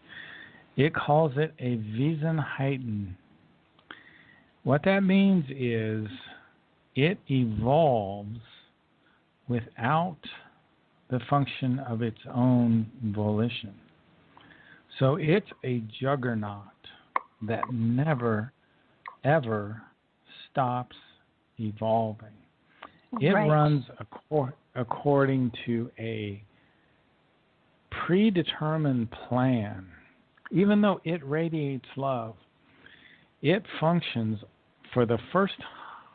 It calls it a Wesenheiten. What that means is it evolves without the function of its own volition. So it's a juggernaut that never, ever stops evolving. It runs according to a predetermined plan. Even though it radiates love, it functions for the first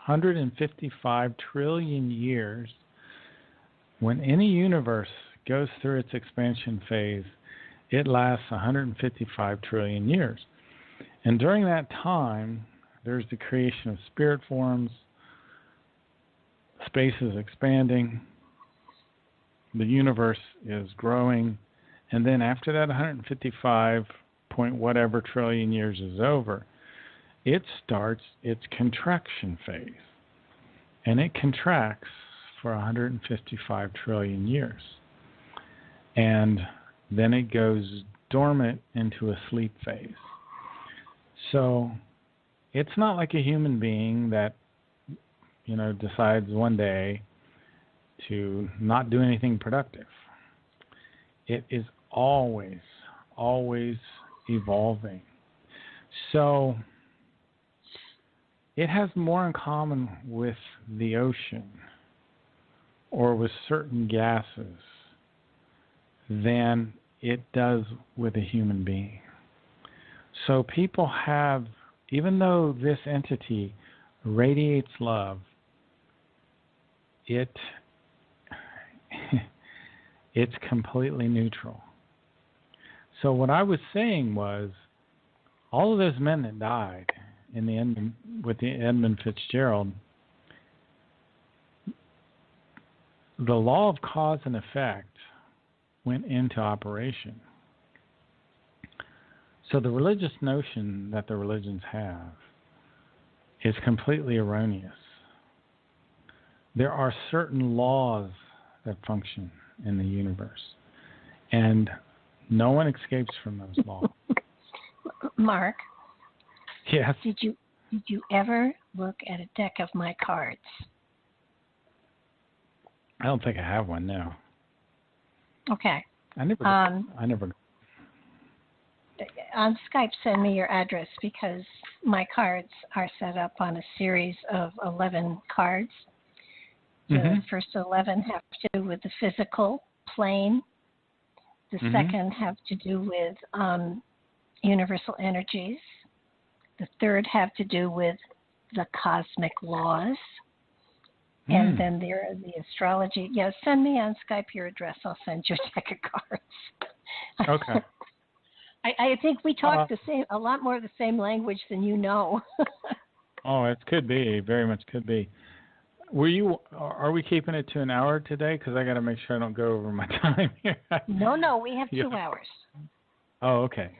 155 trillion years. When any universe goes through its expansion phase, it lasts 155 trillion years. And during that time, there's the creation of spirit forms, space is expanding, the universe is growing, and then after that 155 point whatever trillion years is over, it starts its contraction phase. And it contracts for 155 trillion years. And then it goes dormant into a sleep phase. So it's not like a human being that, decides one day to not do anything productive. It is always evolving. So it has more in common with the ocean or with certain gases than it does with a human being. So people have, even though this entity radiates love, it's completely neutral. So what I was saying was, all of those men that died with the Edmund Fitzgerald, the law of cause and effect went into operation. So the religious notion that the religions have is completely erroneous. There are certain laws that function in the universe, and no one escapes from those laws. Mark? Yes? Did you ever look at a deck of my cards? I don't think I have one, no. Okay. I never. On Skype, send me your address, because my cards are set up on a series of 11 cards. The first 11 have to do with the physical plane. The second have to do with universal energies. The third have to do with the cosmic laws. And then there are the astrology. Yeah, send me on Skype your address. I'll send you a deck of cards. Okay. I think we talk a lot more of the same language than you know. Oh, it could be. Very much could be. Are we keeping it to an hour today? Because I got to make sure I don't go over my time here. No, we have 2 hours. Oh, okay.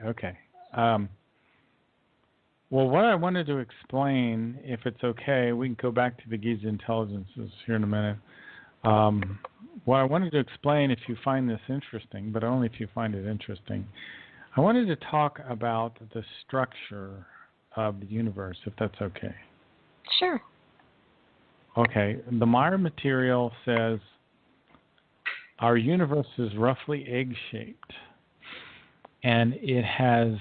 Well, what I wanted to explain, if it's okay, we can go back to the Giza intelligences here in a minute. What I wanted to explain, if you find this interesting, but only if you find it interesting, I wanted to talk about the structure of the universe, if that's okay. Sure. Okay. The Meier material says our universe is roughly egg-shaped, and it has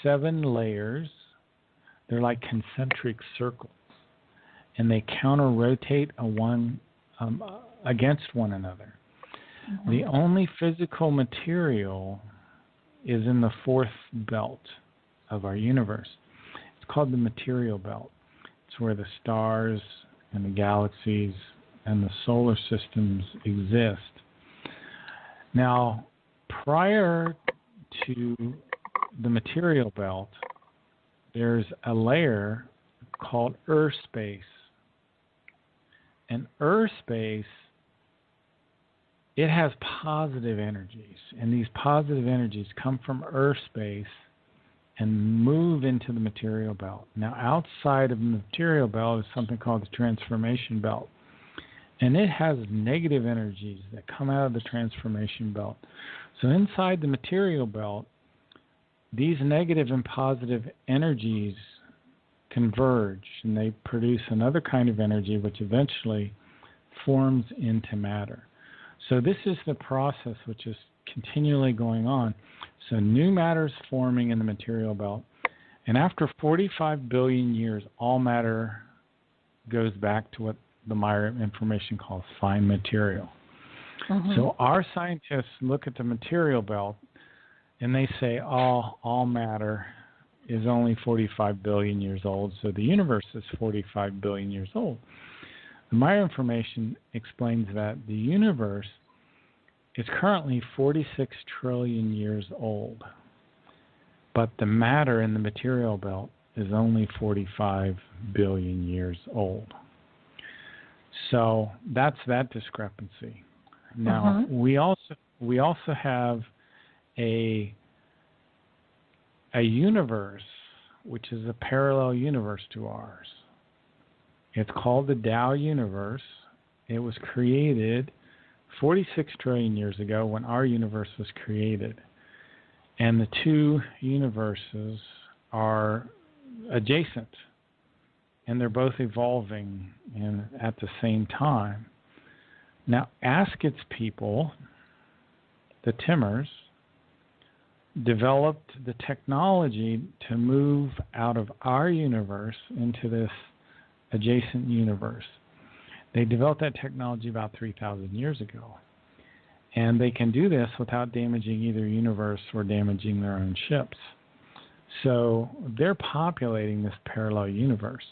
7 layers. They're like concentric circles, and they counter-rotate against one another. The only physical material is in the 4th belt of our universe. It's called the material belt. It's where the stars and the galaxies and the solar systems exist. Now, prior to the material belt, there's a layer called Earth space. And Earth space, it has positive energies, and these positive energies come from Earth space and move into the material belt. Now, outside of the material belt is something called the transformation belt, and it has negative energies that come out of the transformation belt. So inside the material belt, these negative and positive energies converge, and they produce another kind of energy which eventually forms into matter. So this is the process which is continually going on. So new matter is forming in the material belt, and after 45 billion years, all matter goes back to what the Meier information calls fine material. So our scientists look at the material belt and they say all matter is only 45 billion years old, so the universe is 45 billion years old. The Meier information explains that the universe is currently 46 trillion years old, but the matter in the material belt is only 45 billion years old. So that's that discrepancy. Now we also have a universe which is a parallel universe to ours. It's called the Tao universe. It was created 46 trillion years ago when our universe was created. And the two universes are adjacent, and they're both evolving at the same time. Now, Ascot's people, the Timmers, developed the technology to move out of our universe into this adjacent universe. They developed that technology about 3,000 years ago. And they can do this without damaging either universe or damaging their own ships. So they're populating this parallel universe.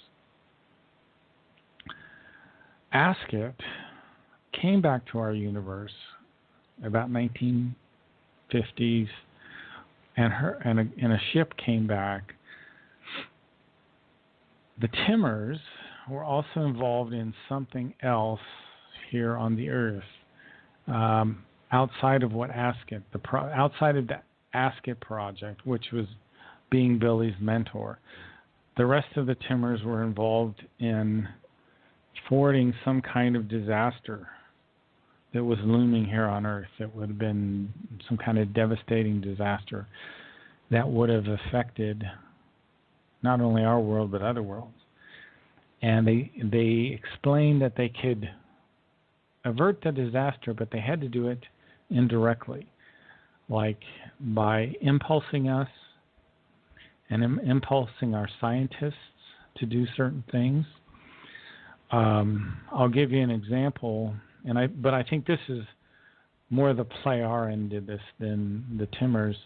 Ascot came back to our universe about 1950s, and a ship came back. The Timmers were also involved in something else here on the Earth, outside of what Ascot, outside of the Ascot project, which was being Billy's mentor. The rest of the Timmers were involved in thwarting some kind of disaster that was looming here on Earth. It would have been some kind of devastating disaster that would have affected not only our world but other worlds. And they explained that they could avert the disaster, but they had to do it indirectly, like by impulsing us and impulsing our scientists to do certain things. I'll give you an example, but I think this is more the Plejaren did this than the Timmers.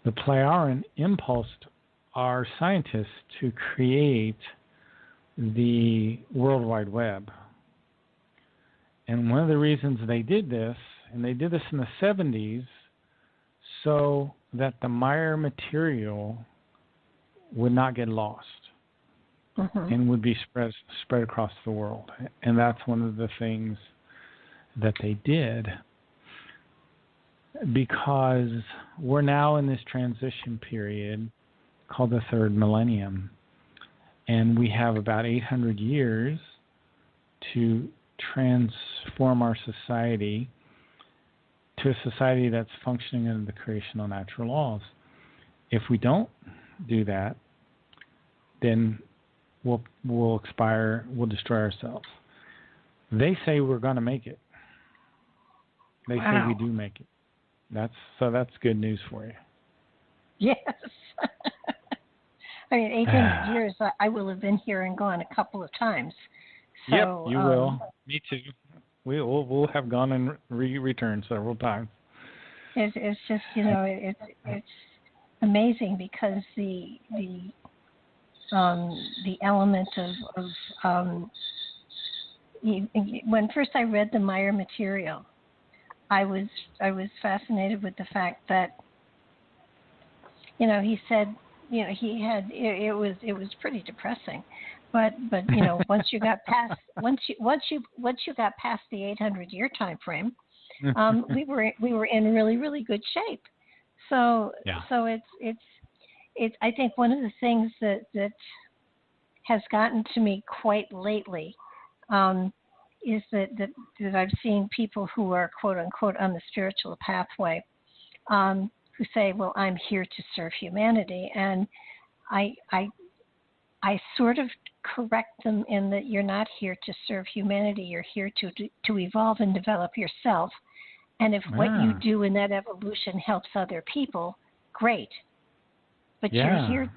The Plejaren impulsed our scientists to create the World Wide Web. And one of the reasons they did this, and they did this in the 70s, so that the Meier material would not get lost and would be spread across the world. And that's one of the things that they did, because we're now in this transition period called the third millennium, and we have about 800 years to transform our society to a society that's functioning under the creational natural laws. If we don't do that, then we'll expire, we'll destroy ourselves. They say we're going to make it. They say we do make it. That's good news for you. Yes. I mean, 800 years, I will have been here and gone a couple of times. So, yep, you will. Me too. We'll have gone and returned several times. It's just, it's amazing, because the element of when first I read the Meier material, I was fascinated with the fact that, he said, he had it was pretty depressing, but once you got past the 800-year time frame, we were in really, really good shape. So it's I think one of the things that has gotten to me quite lately is that I've seen people who are quote unquote on the spiritual pathway, who say, well, I'm here to serve humanity. And I sort of correct them in that you're not here to serve humanity. You're here to evolve and develop yourself. And if what you do in that evolution helps other people, great. But you're here,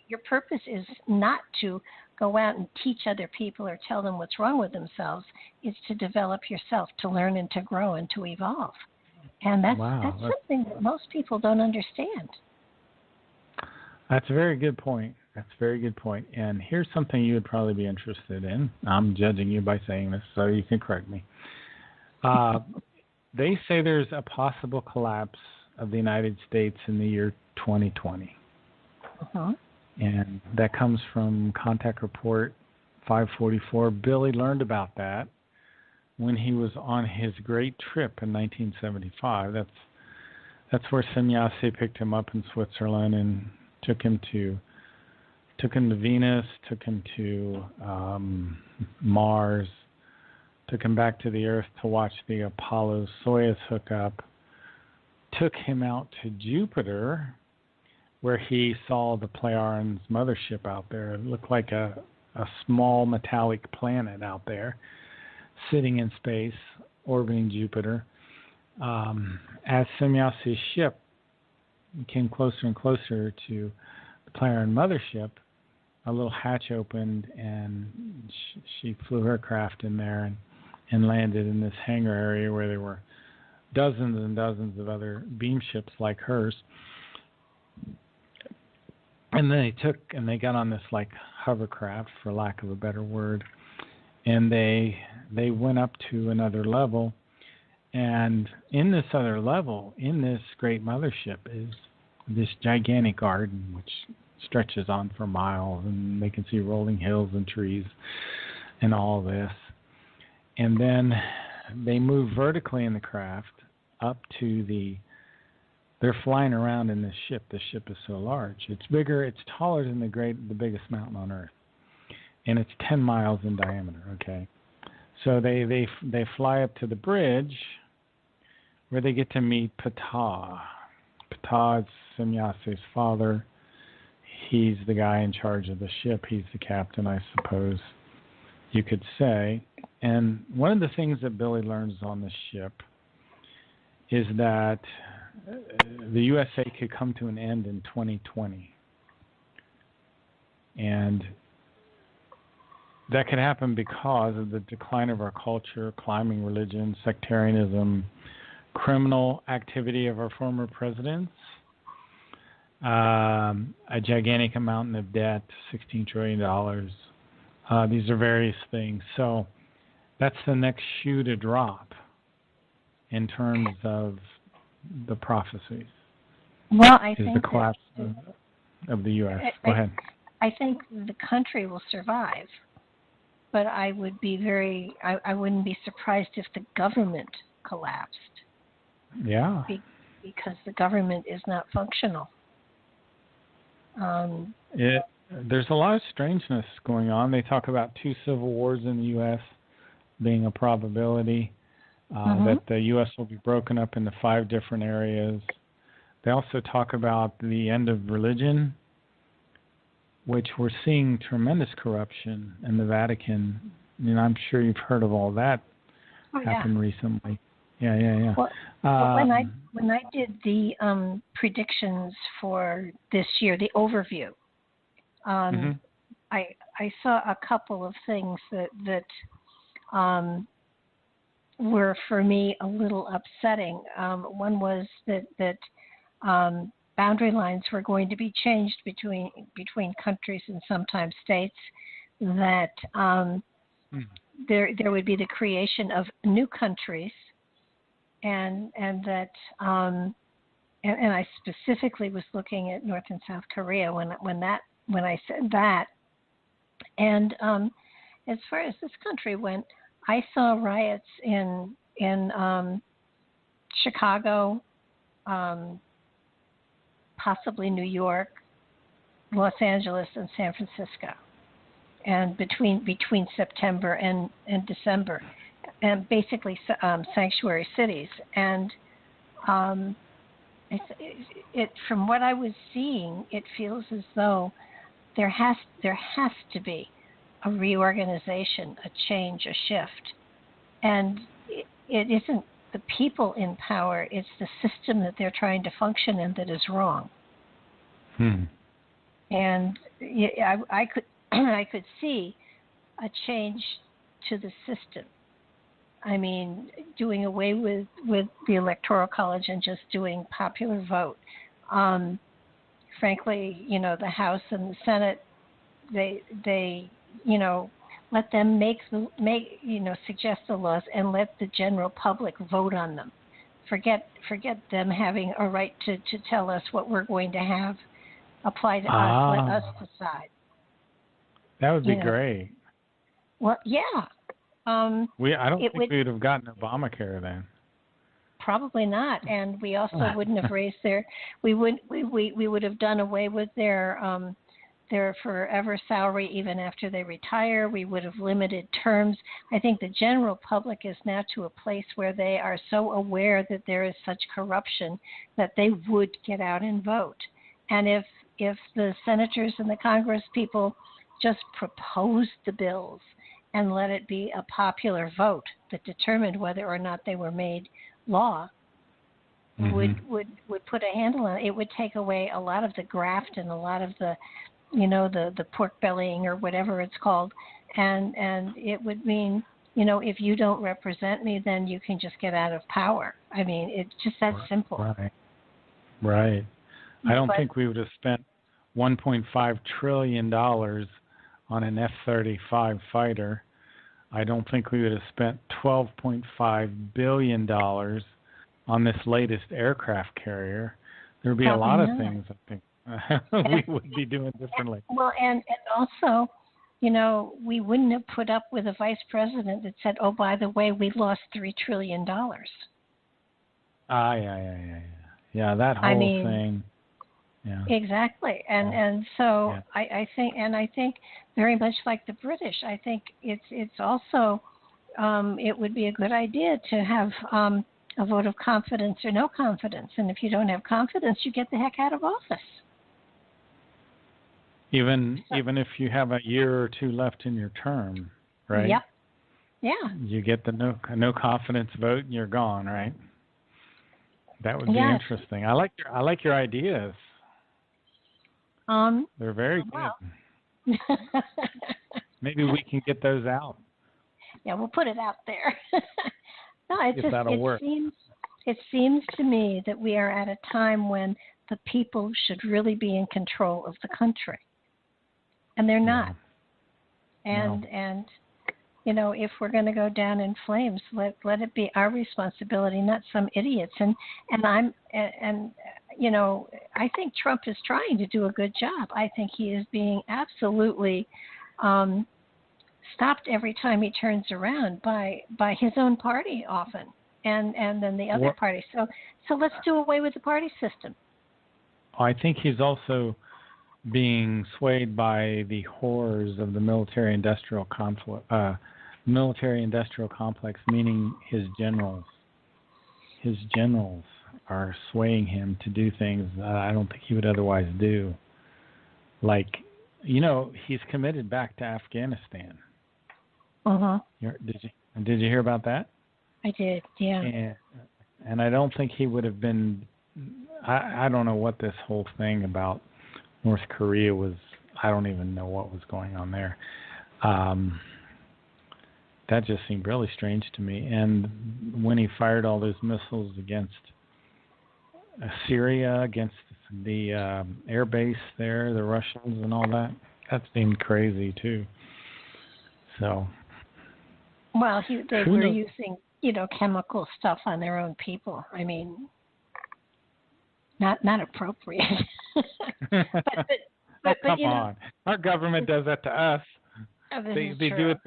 your purpose is not to go out and teach other people or tell them what's wrong with themselves. It's to develop yourself, to learn and to grow and to evolve. And that's something that most people don't understand. That's a very good point. And here's something you would probably be interested in. I'm judging you by saying this, so you can correct me. They say there's a possible collapse of the United States in the year 2020. Uh-huh. And that comes from Contact Report 544. Billy learned about that when he was on his great trip in 1975. That's where Sannyasi picked him up in Switzerland and took him to Venus, took him to Mars, took him back to the Earth to watch the Apollo-Soyuz hookup, took him out to Jupiter, where he saw the Pleiades mothership out there. It looked like a small metallic planet out there, sitting in space, orbiting Jupiter. As Sannyasi's ship came closer and closer to the Pleiades mothership, a little hatch opened, and she flew her craft in there and landed in this hangar area where there were dozens and dozens of other beam ships like hers. And then they got on this like hovercraft, for lack of a better word, and they went up to another level. And in this other level, in this great mothership, is this gigantic garden which stretches on for miles, and they can see rolling hills and trees and all this. And then they move vertically in the craft up to they're flying around in this ship. The ship is so large. It's bigger, it's taller than the biggest mountain on Earth. And it's 10 miles in diameter, okay? So they fly up to the bridge where they get to meet Ptah. Ptah is Sannyasi's father. He's the guy in charge of the ship. He's the captain, I suppose you could say. And one of the things that Billy learns on the ship is that the USA could come to an end in 2020. And that could happen because of the decline of our culture, climbing religion, sectarianism, criminal activity of our former presidents, a gigantic amount of debt, $16 trillion. These are various things. So that's the next shoe to drop in terms of the prophecies. Well, I think the collapse of the U.S. Go ahead. I think the country will survive, but I wouldn't be surprised if the government collapsed. Yeah. Because the government is not functional. There's a lot of strangeness going on. They talk about 2 civil wars in the U.S. being a probability, that the U.S. will be broken up into 5 different areas. They also talk about the end of religion, which we're seeing tremendous corruption in the Vatican. And I'm sure you've heard of all that happen recently. Yeah. Well, when I did the predictions for this year, the overview, I saw a couple of things that were for me a little upsetting. One was that boundary lines were going to be changed between countries and sometimes states. That there would be the creation of new countries. And that and I specifically was looking at North and South Korea when I said that. And as far as this country went, I saw riots in Chicago, possibly New York, Los Angeles, and San Francisco, and between September and December. And basically sanctuary cities, and from what I was seeing, it feels as though there has to be a reorganization, a change, a shift, and it isn't the people in power; it's the system that they're trying to function in that is wrong. And I could I could see a change to the system. I mean, doing away with the Electoral College and just doing popular vote. Frankly, the House and the Senate, they let them suggest the laws and let the general public vote on them. Forget them having a right to tell us what we're going to have apply to us. Let us decide. That would be great. Well, yeah. I don't think we would have gotten Obamacare then. Probably not, and we also wouldn't have raised we would have done away with their forever salary even after they retire. We would have limited terms. I think the general public is now to a place where they are so aware that there is such corruption that they would get out and vote. And if the senators and the Congress people just proposed the bills and let it be a popular vote that determined whether or not they were made law, would put a handle on it. It would take away a lot of the graft and a lot of the the pork bellying or whatever it's called, and it would mean if you don't represent me, then you can just get out of power. I mean, it's just that simple. Right. I don't think we would have spent $1.5 trillion on an F-35 fighter. I don't think we would have spent $12.5 billion on this latest aircraft carrier. There would be a lot of things, I think, we would be doing differently. Well, and also, we wouldn't have put up with a vice president that said, oh, by the way, we lost $3 trillion. Yeah, that whole thing. Yeah. Exactly, and so I think very much like the British, I think it's also it would be a good idea to have a vote of confidence or no confidence, and if you don't have confidence, you get the heck out of office. Even if you have a year or two left in your term, right? Yep. Yeah. You get the no confidence vote, and you're gone, right? That would be interesting. I like your ideas. They're very good. Maybe we can get those out. Yeah, we'll put it out there. No, work. It seems to me that we are at a time when the people should really be in control of the country, and they're not. And if we're going to go down in flames, let it be our responsibility, not some idiots. And I think Trump is trying to do a good job. I think he is being absolutely stopped every time he turns around by his own party often, and then the other party. So let's do away with the party system. I think he's also being swayed by the horrors of the military-industrial complex, meaning his generals. His generals are swaying him to do things that I don't think he would otherwise do. Like, he's committed back to Afghanistan. Did you hear about that? I did, yeah. And I don't think he would have been. I don't know what this whole thing about North Korea was. I don't even know what was going on there. That just seemed really strange to me. And when he fired all those missiles against Syria, against the air base there, the Russians and all that seemed crazy too. So. Well, they were using, chemical stuff on their own people. I mean, not appropriate. but come on, our government does that to us. They do it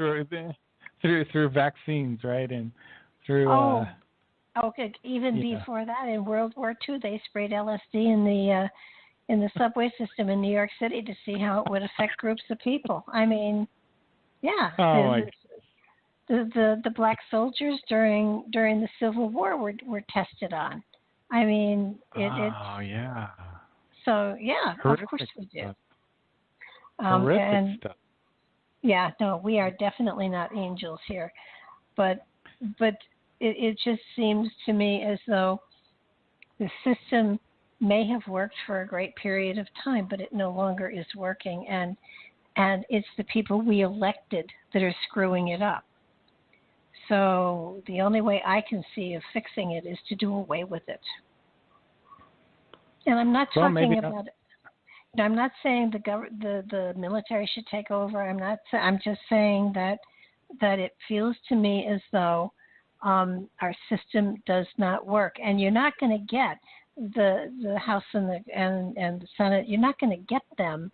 through vaccines, right? And through. Okay. Even before that, in World War II, they sprayed LSD in the subway system in New York City to see how it would affect groups of people. I mean, yeah. The black soldiers during the Civil War were tested on. I mean, yeah. So yeah, horrific of course we do. Horrific stuff. Yeah, no, we are definitely not angels here, but it just seems to me as though the system may have worked for a great period of time, but it no longer is working. And it's the people we elected that are screwing it up. So the only way I can see of fixing it is to do away with it. And I'm not talking about it. I'm not saying the military should take over. I'm just saying that it feels to me as though our system does not work. And you're not going to get the House and the Senate. You're not going to get them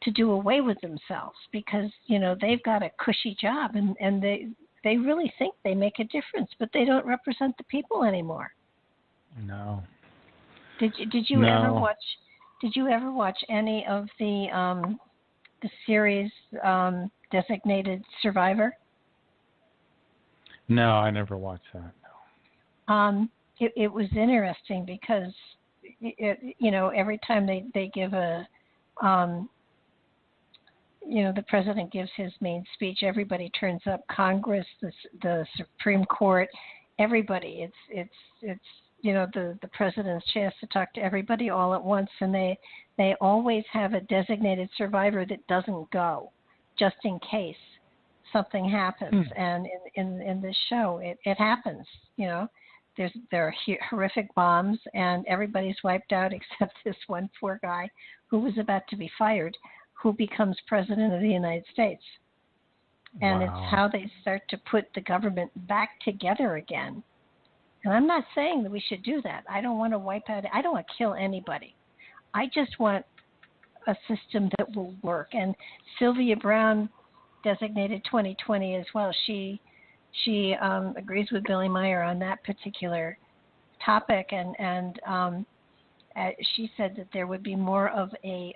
to do away with themselves because they've got a cushy job and they really think they make a difference, but they don't represent the people anymore. No. Did you ever watch? Did you ever watch any of the series Designated Survivor? No, I never watched that. No. It was interesting because every time they give a the president gives his main speech, everybody turns up. Congress, the Supreme Court, everybody. It's the president's chance to talk to everybody all at once, and they always have a designated survivor that doesn't go, just in case something happens. And in this show, it happens. There are horrific bombs, and everybody's wiped out except this one poor guy who was about to be fired, who becomes president of the United States. And Wow. It's how they start to put the government back together again. And I'm not saying that we should do that. I don't want to wipe out, I don't want to kill anybody. I just want a system that will work. And Sylvia Brown designated 2020 as well. She agrees with Billy Meier on that particular topic. And she said that there would be more of a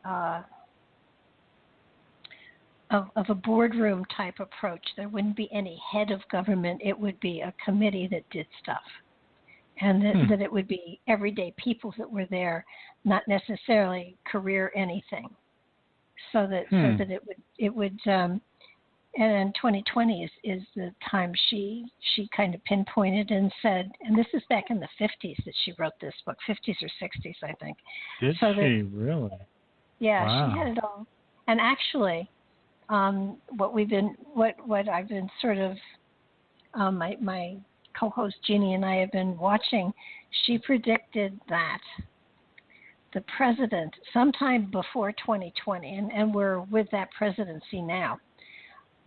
boardroom type approach. There wouldn't be any head of government. It would be a committee that did stuff. And that it would be everyday people that were there, not necessarily career anything. So that it would and then 2020 is the time she kind of pinpointed and said, and this is back in the 50s that she wrote this book, 50s or 60s, I think. Did she really? Yeah, wow. She had it all. And actually, what I've been sort of my co-host Jeannie and I have been watching, she predicted that the president, sometime before 2020, and we're with that presidency now,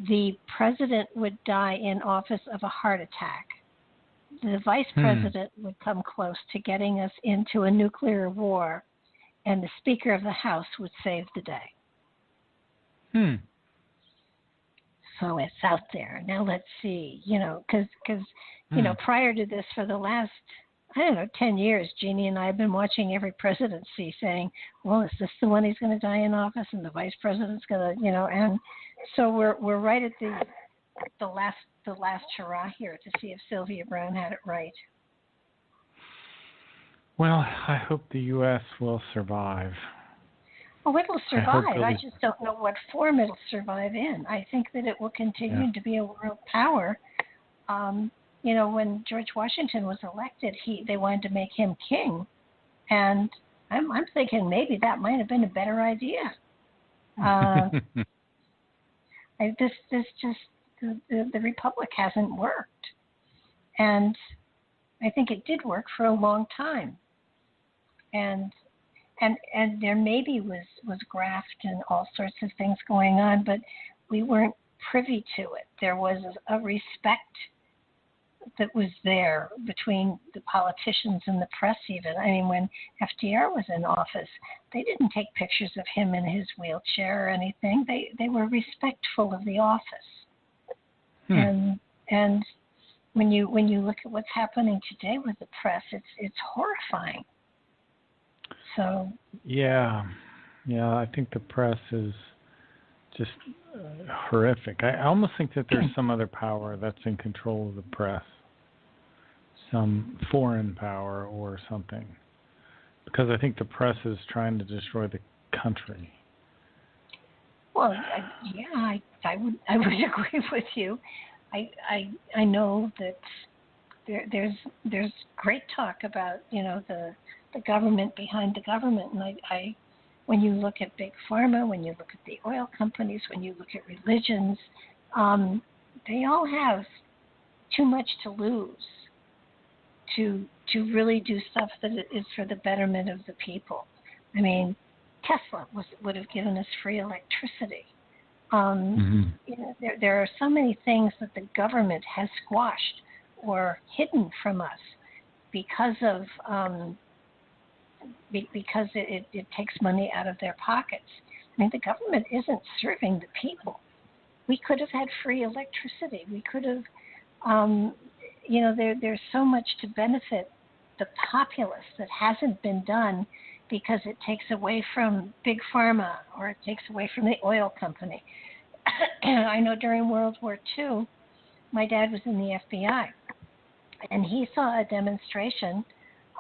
the president would die in office of a heart attack. The vice president would come close to getting us into a nuclear war, and the Speaker of the House would save the day. So it's out there. Now let's see, because prior to this, for the last, 10 years, Jeannie and I have been watching every presidency saying, well, is this the one he's going to die in office? And the vice president's going to, and so we're right at the last hurrah here to see if Sylvia Brown had it right. Well, I hope the U.S. will survive. Oh, it'll survive. I just don't know what form it'll survive in. I think that it will continue to be a world power. When George Washington was elected, they wanted to make him king, and I'm thinking maybe that might have been a better idea. The republic hasn't worked, and I think it did work for a long time, and there maybe was graft and all sorts of things going on, but we weren't privy to it. There was a respect that was there between the politicians and the press even. I mean, when FDR was in office, they didn't take pictures of him in his wheelchair or anything. They were respectful of the office. And when you look at what's happening today with the press, it's horrifying. So yeah, I think the press is just horrific. I almost think that there's some other power that's in control of the press, some foreign power or something, because I think the press is trying to destroy the country. Well, I would agree with you. I know that there's great talk about the the government behind the government. And when you look at big pharma, when you look at the oil companies, when you look at religions, they all have too much to lose to really do stuff that is for the betterment of the people. I mean, Tesla would have given us free electricity. You know, there are so many things that the government has squashed or hidden from us because of because it takes money out of their pockets. I mean, the government isn't serving the people. We could have had free electricity. We could have, you know, there's so much to benefit the populace that hasn't been done because it takes away from big pharma or it takes away from the oil company. I know during World War II, my dad was in the FBI, and he saw a demonstration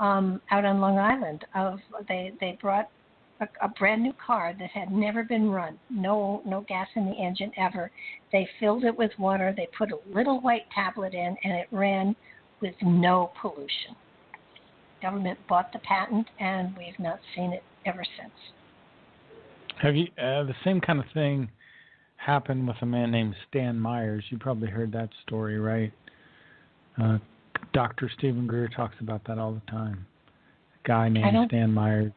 out on Long Island of they brought a brand new car that had never been run, no gas in the engine ever. They filled it with water. They put a little white tablet in, and it ran with no pollution. Government bought the patent, and we've not seen it ever since. Have you the same kind of thing happened with a man named Stan Myers? You probably heard that story, right? Dr. Stephen Greer talks about that all the time. A guy named Stan Myers.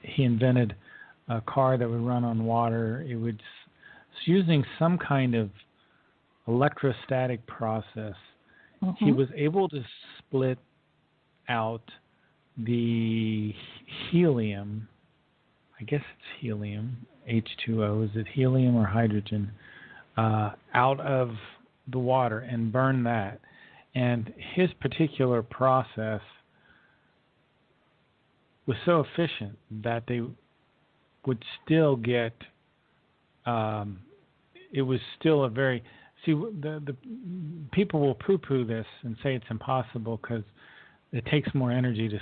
He invented a car that would run on water. It's using some kind of electrostatic process. Mm-hmm. He was able to split out the helium. I guess it's helium, H2O. Is it helium or hydrogen? Out of the water and burn that. And his particular process was so efficient that they would still get. It was still a very the people will poo-poo this and say it's impossible because it takes more energy to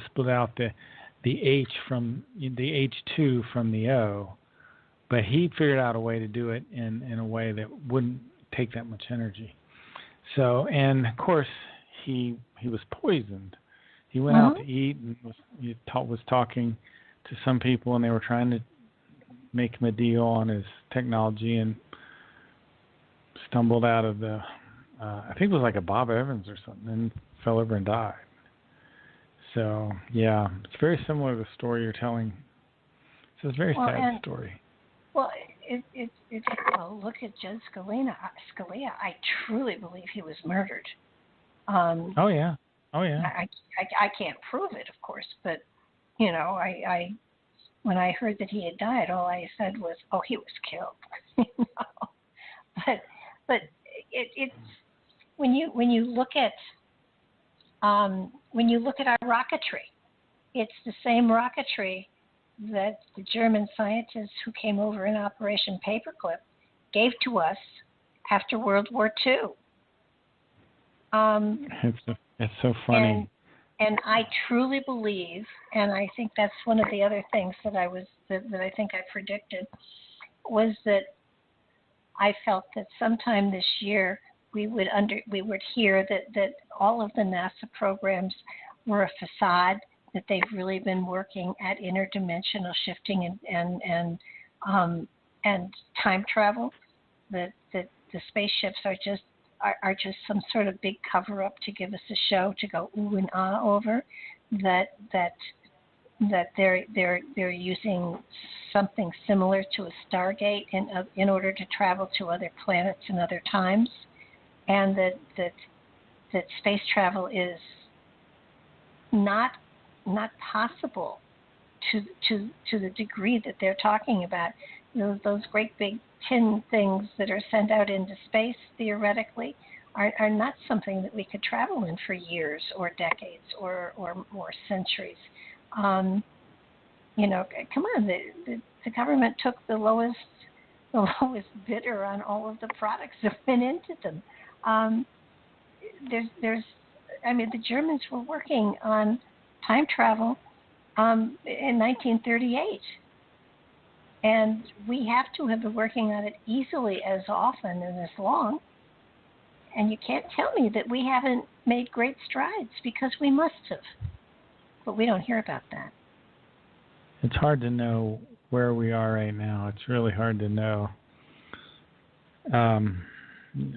split out the H from the H2 from the O, but he figured out a way to do it in a way that wouldn't take that much energy. So, and of course, he was poisoned. He went out to eat and was talking to some people, and they were trying to make him a deal on his technology, and stumbled out of the, I think it was like a Bob Evans or something, and fell over and died. So, yeah, it's very similar to the story you're telling. It's a very sad story. Well, look at Judge Scalia. I truly believe he was murdered. Oh yeah. I can't prove it, of course, but you know, I when I heard that he had died, all I said was, "Oh, he was killed." You know? But it's when you look at our rocketry, it's the same rocketry that the German scientists who came over in Operation Paperclip gave to us after World War II. It's so funny. And I truly believe, and I think that's one of the other things that I think I predicted, was that I felt that sometime this year we would hear that all of the NASA programs were a facade, that they've really been working at interdimensional shifting and time travel, that the spaceships are just some sort of big cover up to give us a show to go ooh and ah over, that they're using something similar to a Stargate in order to travel to other planets and other times, and that space travel is not possible to the degree that they're talking about. Those great big tin things that are sent out into space theoretically are not something that we could travel in for years or decades or centuries. You know, come on, the government took the lowest bidder on all of the products that went into them. The Germans were working on time travel in 1938. And we have to have been working on it easily as often and as long. And you can't tell me that we haven't made great strides, because we must have. but we don't hear about that. It's hard to know where we are right now. It's really hard to know.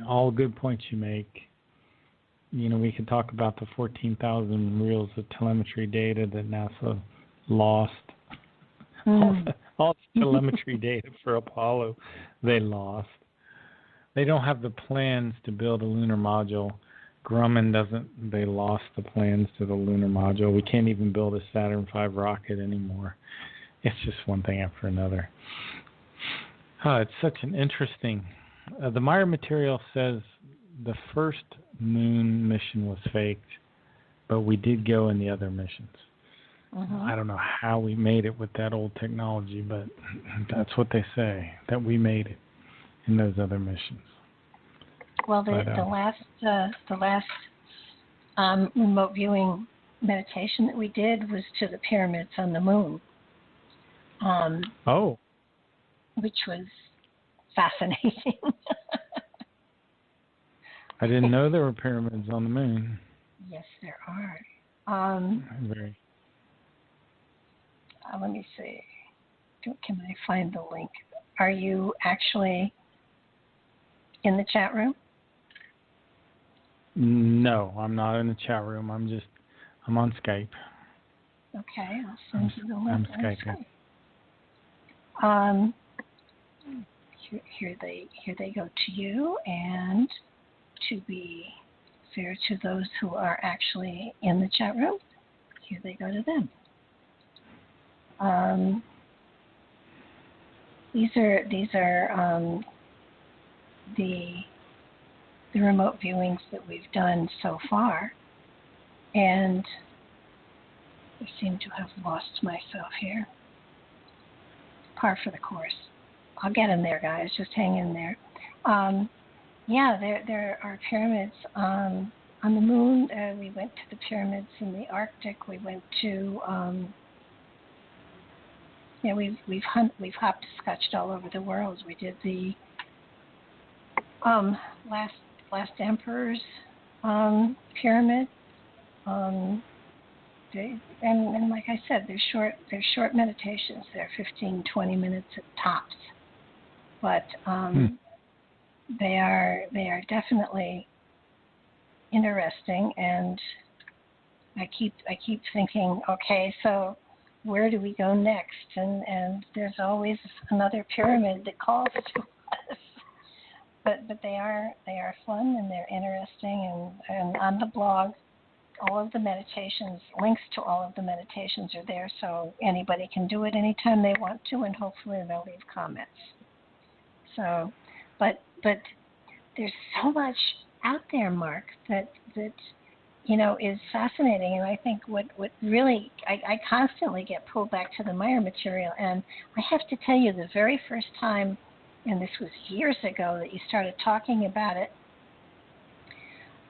All good points you make. We could talk about the 14,000 reels of telemetry data that NASA lost. All the telemetry data for Apollo, they lost. They don't have the plans to build a lunar module. Grumman doesn't. They lost the plans to the lunar module. We can't even build a Saturn V rocket anymore. It's just one thing after another. It's such an interesting... the Meier material says the first moon mission was faked, but we did go in the other missions. I don't know how we made it with that old technology, but that's what they say, that we made it in those other missions. Well, the last remote viewing meditation that we did was to the pyramids on the moon. Which was fascinating. I didn't know there were pyramids on the moon. Yes, there are. Let me see. Can I find the link? Are you actually in the chat room? No, I'm not in the chat room. I'm on Skype. Okay, I'll send you the link. I'm Skyping. Here they go to you, and to be fair to those who are actually in the chat room, here they go to them. These are the remote viewings that we've done so far, and I seem to have lost myself here. Par for the course. I'll get in there, guys. Just hang in there. There are pyramids on the moon. We went to the pyramids in the Arctic. We went to we've hopscotched all over the world. We did the last emperor's pyramid. And like I said, they're short meditations. They're 15, 20 minutes at tops. But they are definitely interesting, and I keep thinking, okay, so where do we go next? And there's always another pyramid that calls to us. But they are fun, and they're interesting, and on the blog, all of the meditations, links to all of the meditations are there, so anybody can do it anytime they want to, and hopefully they'll leave comments. So, but there's so much out there, Mark, that is fascinating, and I think what really, I constantly get pulled back to the Meier material, and I have to tell you, the very first time, and this was years ago that you started talking about it,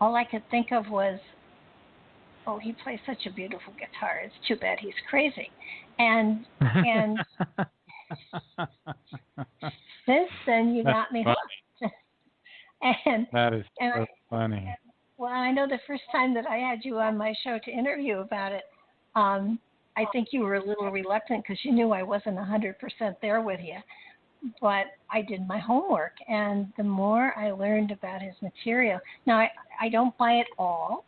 all I could think of was, oh, he plays such a beautiful guitar. It's too bad he's crazy. And since then, you got me hooked. That is so funny. Well, I know the first time that I had you on my show to interview about it, I think you were a little reluctant because you knew I wasn't 100% there with you. But I did my homework, and the more I learned about his material, now I don't buy it all,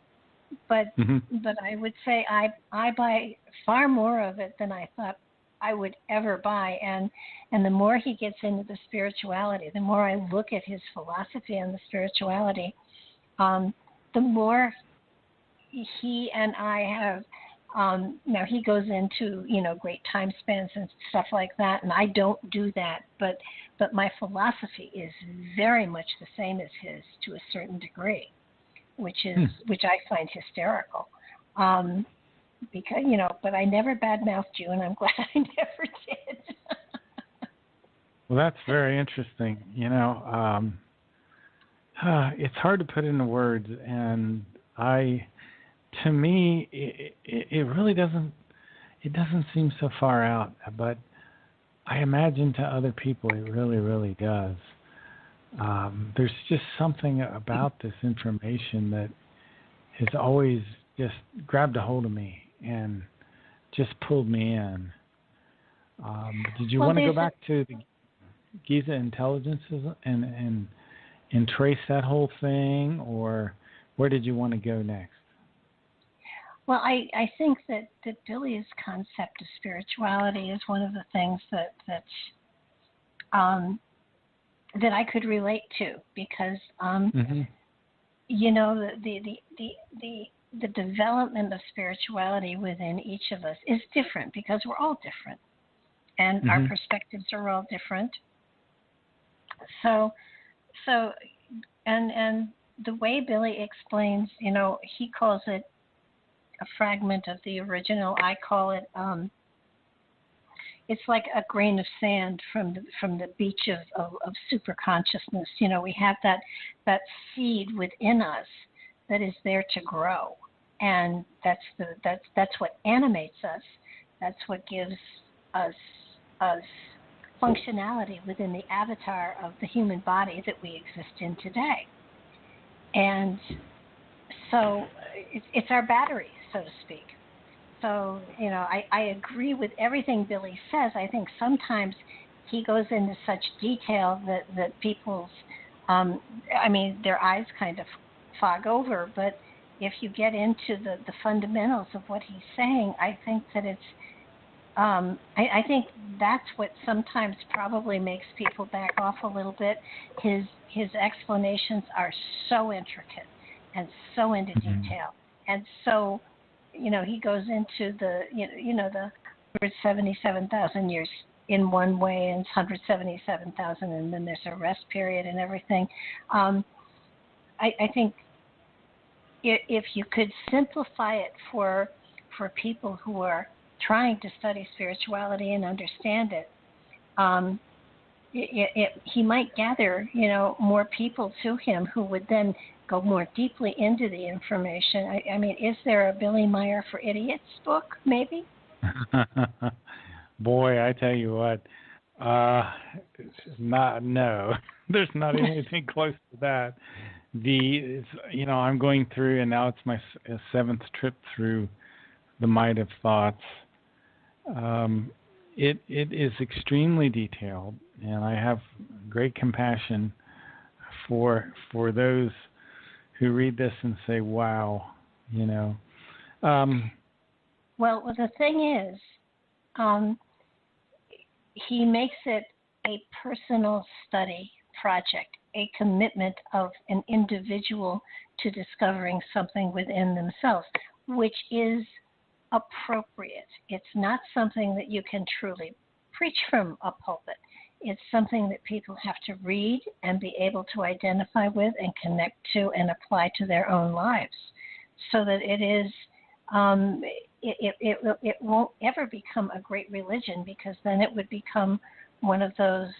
but I would say I buy far more of it than I thought I would ever buy, and the more he gets into the spirituality, the more I look at his philosophy on the spirituality, the more he and I have. Now he goes into great time spans and stuff like that, and I don't do that, but my philosophy is very much the same as his to a certain degree, which I find hysterical, because but I never badmouthed you, and I'm glad I never did. Well, that's very interesting. It's hard to put into words, and to me, it really doesn't seem so far out, but I imagine to other people it really, really does. There's just something about this information that has always just grabbed a hold of me, and just pulled me in. Did you Well, want to go back to the Giza intelligences and trace that whole thing, or where did you want to go next? Well, I think that Billy's concept of spirituality is one of the things that I could relate to, because you know, the development of spirituality within each of us is different, because we're all different, and our perspectives are all different. So and the way Billy explains, you know, he calls it a fragment of the original. I call it it's like a grain of sand from the beach of super consciousness. You know, we have that seed within us that is there to grow, and that's what animates us. That's what gives us functionality within the avatar of the human body that we exist in today. And so it's our battery, so to speak. So, you know, I agree with everything Billy says. I think sometimes he goes into such detail that people's, their eyes kind of fog over. But if you get into the fundamentals of what he's saying, I think that it's, I think that's what sometimes probably makes people back off a little bit. His explanations are so intricate and so into detail, and so, you know, he goes into the 177,000 years in one way and 177,000, and then there's a rest period and everything. I think if you could simplify it for people who are trying to study spirituality and understand it, he might gather, you know, more people to him who would then go more deeply into the information. I mean, is there a Billy Meier for Idiots book, maybe? Boy, I tell you what, no, there's not anything close to that. I'm going through, and now it's my seventh trip through the Might of Thoughts. It is extremely detailed, and I have great compassion for those who read this and say, "Wow," you know. Well, the thing is, he makes it a personal study project, a commitment of an individual to discovering something within themselves, which is appropriate. It's not something that you can truly preach from a pulpit. It's something that people have to read and be able to identify with and connect to and apply to their own lives, so that it is it won't ever become a great religion, because then it would become one of those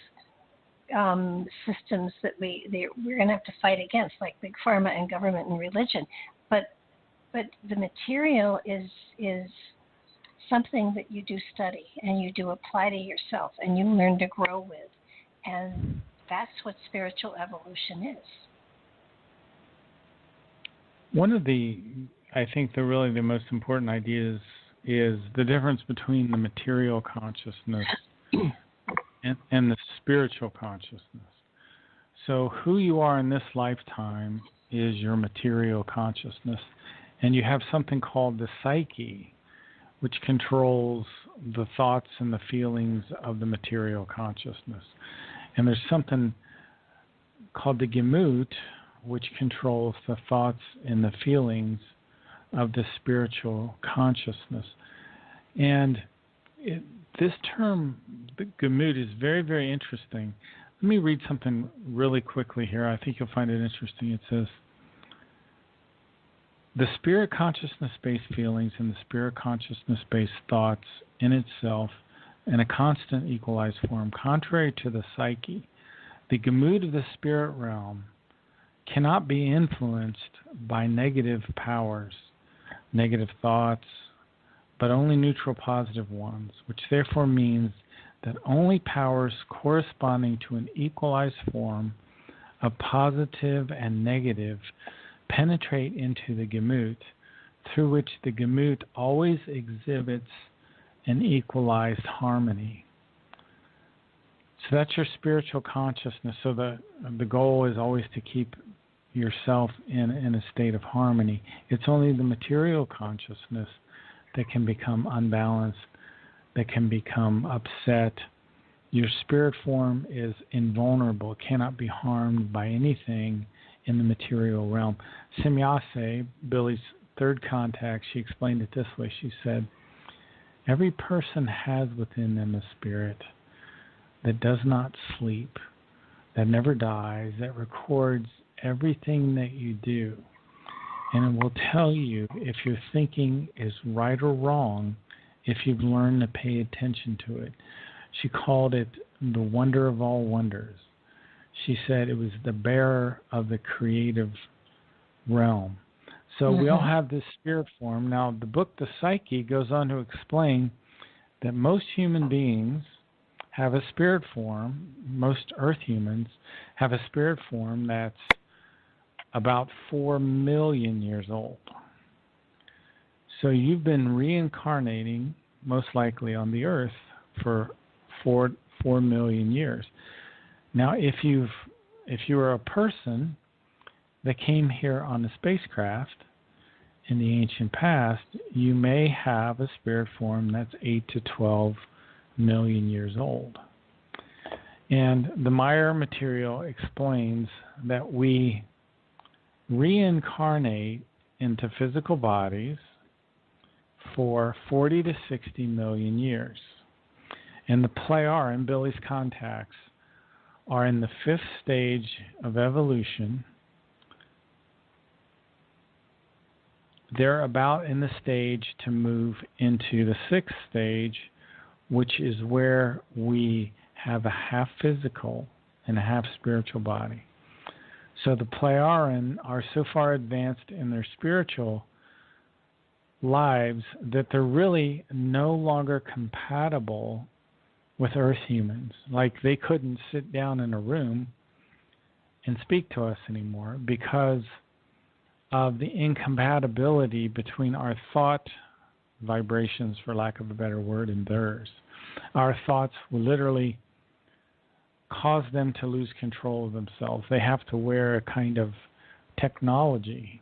systems that we're going to have to fight against, like big pharma and government and religion. But the material is something that you do study and you do apply to yourself and you learn to grow with. And that's what spiritual evolution is. One of I think the most important ideas is the difference between the material consciousness and the spiritual consciousness. So who you are in this lifetime is your material consciousness. And you have something called the psyche, which controls the thoughts and the feelings of the material consciousness. And there's something called the Gemut, which controls the thoughts and the feelings of the spiritual consciousness. And this term, the Gemut, is very, very interesting. Let me read something really quickly here. I think you'll find it interesting. It says, the spirit consciousness-based feelings and the spirit consciousness-based thoughts in itself in a constant equalized form, contrary to the psyche, the Gemut of the spirit realm cannot be influenced by negative powers, negative thoughts, but only neutral positive ones, which therefore means that only powers corresponding to an equalized form of positive and negative penetrate into the Gemut, through which the Gemut always exhibits an equalized harmony. So that's your spiritual consciousness. So the goal is always to keep yourself in a state of harmony. It's only the material consciousness that can become unbalanced, that can become upset. Your spirit form is invulnerable, cannot be harmed by anything in the material realm. Semyase, Billy's third contact, she explained it this way. She said, every person has within them a spirit that does not sleep, that never dies, that records everything that you do. And it will tell you if your thinking is right or wrong if you've learned to pay attention to it. She called it the wonder of all wonders. She said it was the bearer of the creative realm. So we all have this spirit form. Now, the book, The Psyche, goes on to explain that most human beings have a spirit form, most earth humans have a spirit form that's about 4 million years old. So you've been reincarnating, most likely on the earth, for 4 million years. Now, if you were a person that came here on a spacecraft in the ancient past, you may have a spirit form that's 8 to 12 million years old. And the Meier material explains that we reincarnate into physical bodies for 40 to 60 million years. And the Pleiar and Billy's contacts are in the 5th stage of evolution. They're about in the stage to move into the 6th stage, which is where we have a half physical and a half spiritual body. So the Pleiaren are so far advanced in their spiritual lives that they're really no longer compatible with Earth humans. Like they couldn't sit down in a room and speak to us anymore because of the incompatibility between our thought vibrations, for lack of a better word, and theirs. Our thoughts will literally cause them to lose control of themselves. They have to wear a kind of technology,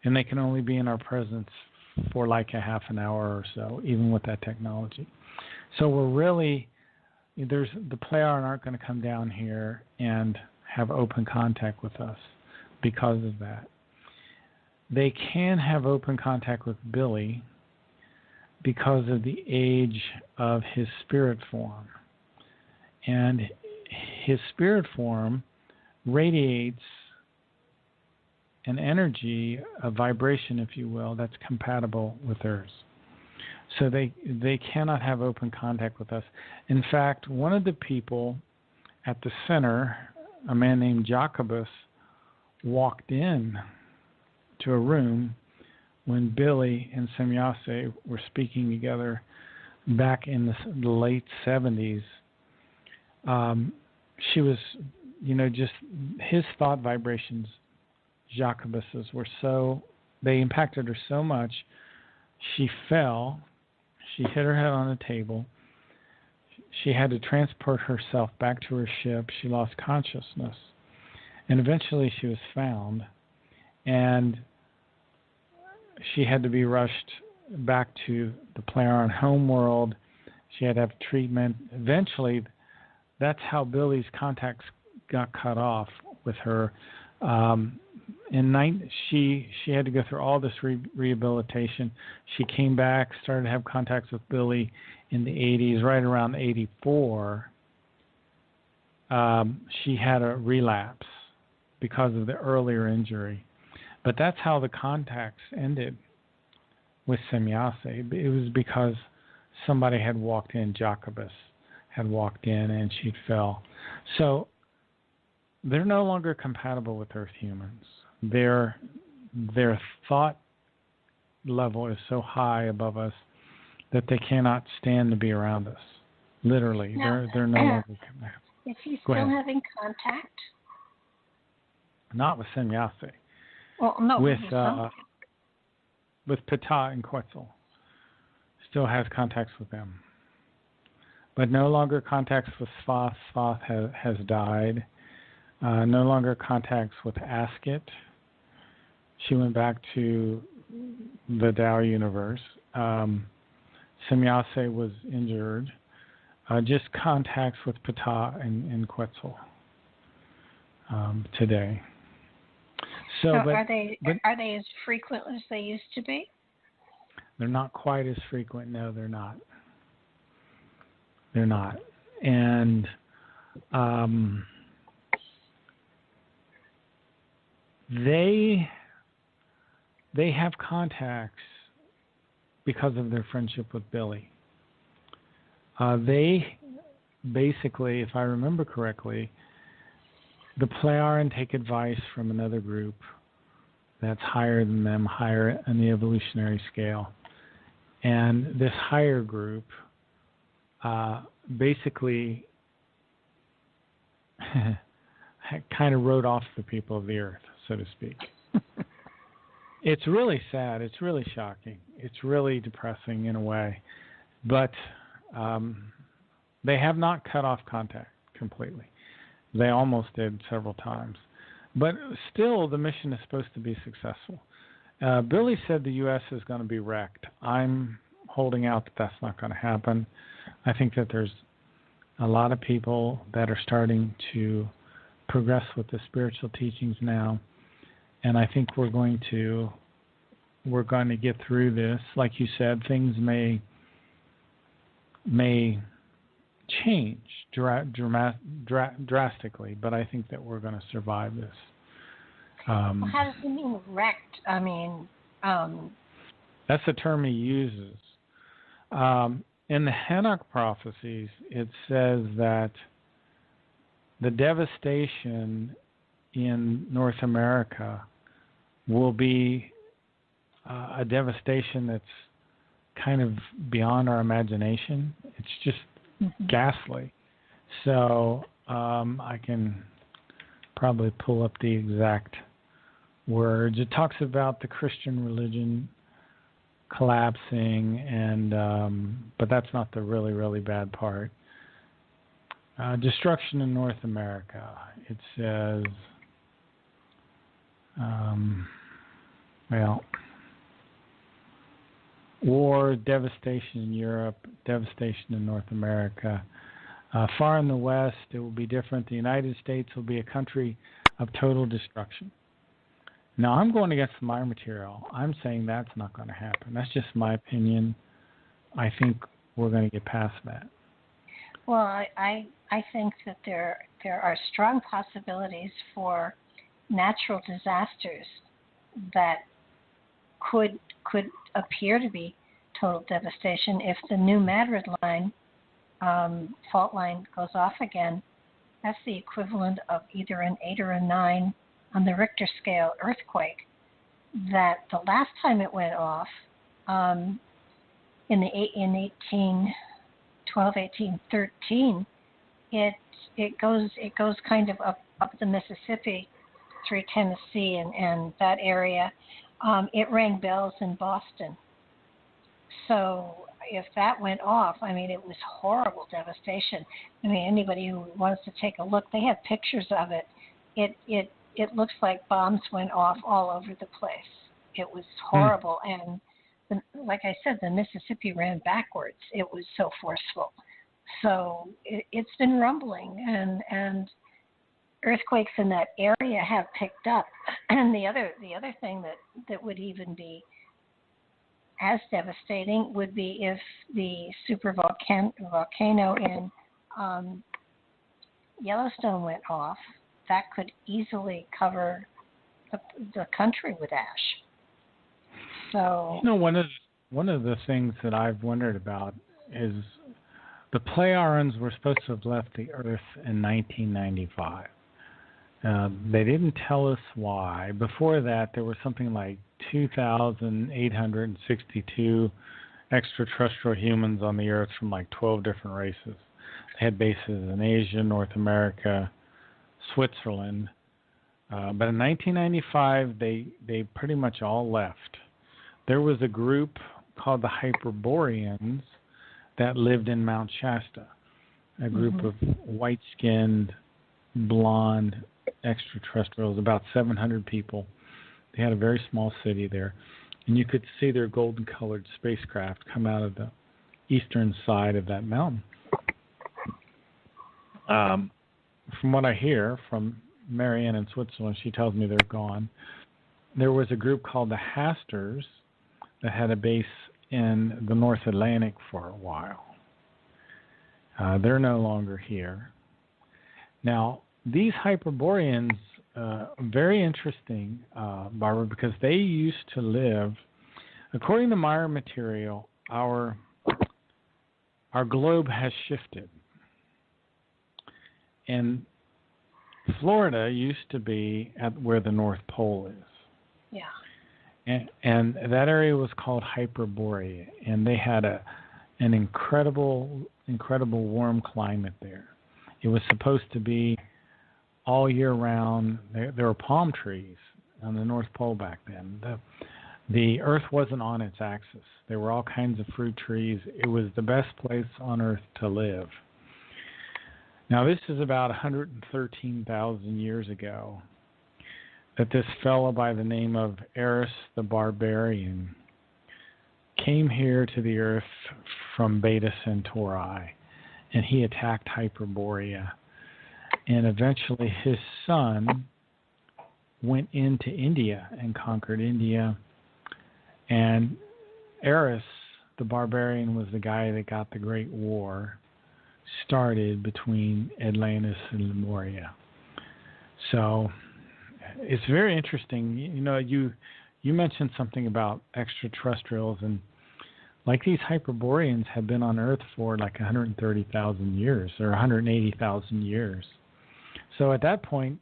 and they can only be in our presence for like a half an hour or so, even with that technology. So we're really, the Pleiaren aren't going to come down here and have open contact with us because of that. They can have open contact with Billy because of the age of his spirit form. And his spirit form radiates an energy, a vibration, if you will, that's compatible with hers. So they cannot have open contact with us. In fact, one of the people at the center, a man named Jacobus, walked in to a room when Billy and Semyase were speaking together back in the late 70s. She was, just his thought vibrations, Jacobus's, they impacted her so much, she fell. She hit her head on a table. She had to transport herself back to her ship. She lost consciousness. And eventually she was found. And she had to be rushed back to the Pleiaren homeworld. She had to have treatment. Eventually, that's how Billy's contacts got cut off with her. She had to go through all this rehabilitation. She came back, started to have contacts with Billy in the 80s. Right around 84, she had a relapse because of the earlier injury. But that's how the contacts ended with Semyase. It was because somebody had walked in, Jacobus had walked in, and she fell. So they're no longer compatible with Earth humans. Their thought level is so high above us that they cannot stand to be around us. Literally, now, they're no longer compatible. Is he still having contact? Not with Semyase. Well, no. With Ptah and Quetzal. still has contacts with them, but no longer contacts with Thoth. Thoth has died. No longer contacts with Asket. She went back to the Tao universe. Semyase was injured. Just contacts with Ptah and Quetzal today. So are they as frequent as they used to be? They're not quite as frequent. No, they're not. They're not. And they have contacts because of their friendship with Billy. They basically, if I remember correctly, the Plejaren take advice from another group that's higher than them, higher in the evolutionary scale. And this higher group basically kind of wrote off the people of the earth, so to speak. It's really sad. It's really shocking. It's really depressing in a way. But they have not cut off contact completely. They almost did several times. But still, the mission is supposed to be successful. Billy said the U.S. is going to be wrecked. I'm holding out that that's not going to happen. I think that there's a lot of people that are starting to progress with the spiritual teachings now. And I think we're going to get through this. Like you said, things may change drastically, but I think that we're going to survive this. Well, how does it mean wrecked? I mean, that's the term he uses. In the Enoch prophecies, it says that the devastation in North America will be a devastation that's kind of beyond our imagination. It's just ghastly. So I can probably pull up the exact words. It talks about the Christian religion collapsing, and but that's not the really, really bad part. Destruction in North America. It says, war, devastation in Europe, devastation in North America. Far in the West, it will be different. The United States will be a country of total destruction. Now, I'm going against my material. I'm saying that's not going to happen. That's just my opinion. I think we're going to get past that. Well, I think that there are strong possibilities for natural disasters that could appear to be total devastation if the new Madrid line, fault line, goes off again. That's the equivalent of either an 8 or a 9 on the Richter scale earthquake. That the last time it went off, in 1813, it goes kind of up the Mississippi through Tennessee and that area. It rang bells in Boston. So if that went off, I mean, it was horrible devastation. I mean, anybody who wants to take a look, they have pictures of it. It looks like bombs went off all over the place. It was horrible. And like I said, the Mississippi ran backwards. It was so forceful. So it's been rumbling, and earthquakes in that area have picked up. And the other thing that would even be as devastating would be if the super volcano in Yellowstone went off. That could easily cover the country with ash. So one of the things that I've wondered about is the Plejaren were supposed to have left the Earth in 1995. They didn't tell us why. Before that, there were something like 2,862 extraterrestrial humans on the Earth from like 12 different races. They had bases in Asia, North America, Switzerland. But in 1995, they pretty much all left. There was a group called the Hyperboreans that lived in Mount Shasta, a group of white-skinned, blonde extraterrestrials, about 700 people. They had a very small city there, and you could see their golden-colored spacecraft come out of the eastern side of that mountain. From what I hear from Marianne in Switzerland, she tells me they're gone. There was a group called the Hasters that had a base in the North Atlantic for a while. They're no longer here. Now, these Hyperboreans, very interesting, Barbara, because they used to live, according to Meier material, our globe has shifted. And Florida used to be at where the North Pole is. Yeah. And that area was called Hyperborea, and they had an incredible warm climate there. It was supposed to be all year round. There were palm trees on the North Pole back then. The Earth wasn't on its axis. There were all kinds of fruit trees. It was the best place on Earth to live. Now, this is about 113,000 years ago that this fellow by the name of Eris the Barbarian came here to the Earth from Beta Centauri, and he attacked Hyperborea. And eventually his son went into India and conquered India. And Eris the Barbarian was the guy that got the Great War started between Atlantis and Lemuria. So it's very interesting. You know, you mentioned something about extraterrestrials, and like these Hyperboreans have been on Earth for like 130,000 years or 180,000 years. So at that point,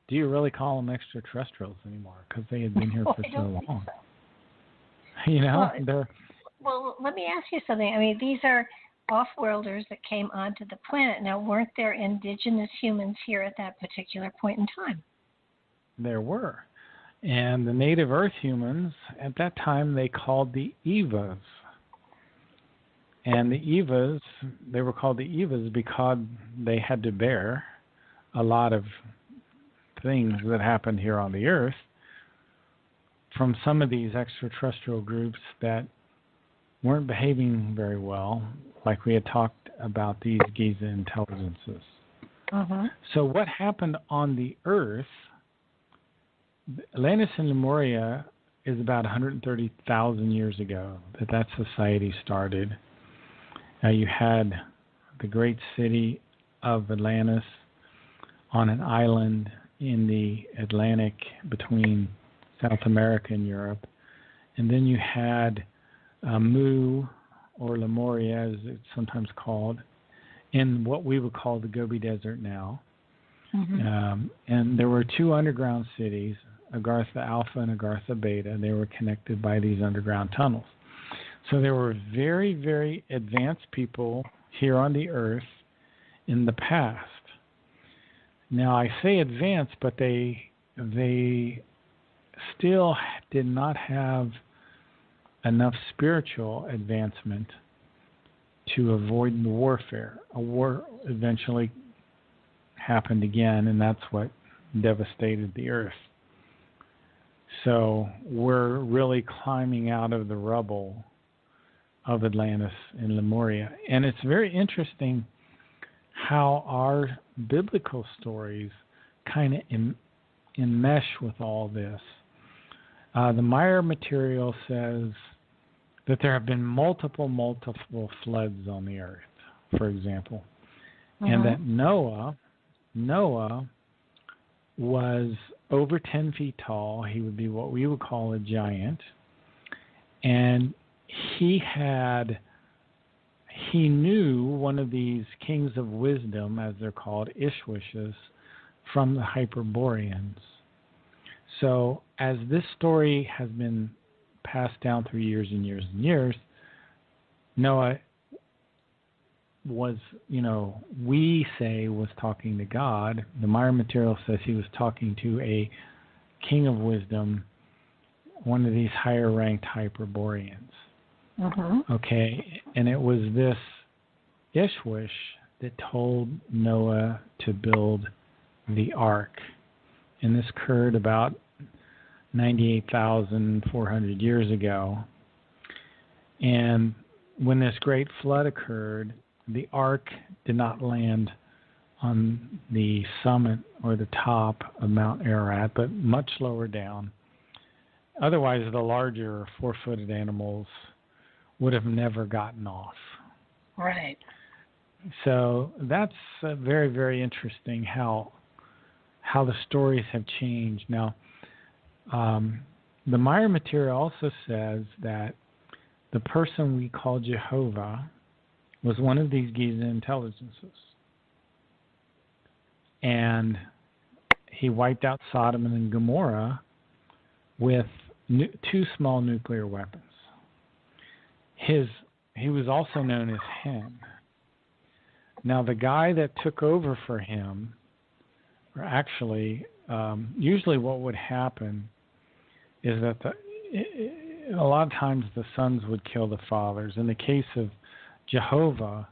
do you really call them extraterrestrials anymore? Because they had been here for so long. So. You know, well, let me ask you something. I mean, these are off-worlders that came onto the planet. Now, weren't there indigenous humans here at that particular point in time? There were. And the native Earth humans, at that time, they called the Evas. And the Evas, they were called the Evas because they had to bear a lot of things that happened here on the Earth from some of these extraterrestrial groups that weren't behaving very well, like we had talked about these Giza intelligences. So what happened on the Earth, Atlantis and Lemuria is about 130,000 years ago that society started. Now you had the great city of Atlantis on an island in the Atlantic between South America and Europe. And then you had Mu, or Lemuria as it's sometimes called, in what we would call the Gobi Desert now. And there were two underground cities, Agartha Alpha and Agartha Beta. They were connected by these underground tunnels. So there were very, very advanced people here on the Earth in the past. Now I say advanced, but they still did not have enough spiritual advancement to avoid the warfare. A war eventually happened again, and that's what devastated the Earth. So we're really climbing out of the rubble of Atlantis and Lemuria. And it's very interesting how our biblical stories kind of enmesh with all this. The Meier material says that there have been multiple floods on the Earth, for example, and that Noah was over 10 feet tall. He would be what we would call a giant, and he knew one of these kings of wisdom, as they're called, Ishwishes, from the Hyperboreans. So as this story has been passed down through years and years and years, Noah was, we say was talking to God. The Meier material says he was talking to a king of wisdom, one of these higher ranked Hyperboreans. Mm-hmm. Okay, and it was this Ishwish that told Noah to build the ark. And this occurred about 98,400 years ago. And when this great flood occurred, the ark did not land on the summit or the top of Mount Ararat, but much lower down. Otherwise, the larger four-footed animals would have never gotten off. Right. So that's very, very interesting how the stories have changed. Now, the Meier material also says that the person we call Jehovah was one of these Giza intelligences. And he wiped out Sodom and Gomorrah with two small nuclear weapons. He was also known as Hen. Now, the guy that took over for him, or actually, usually what would happen is that a lot of times the sons would kill the fathers. In the case of Jehovah,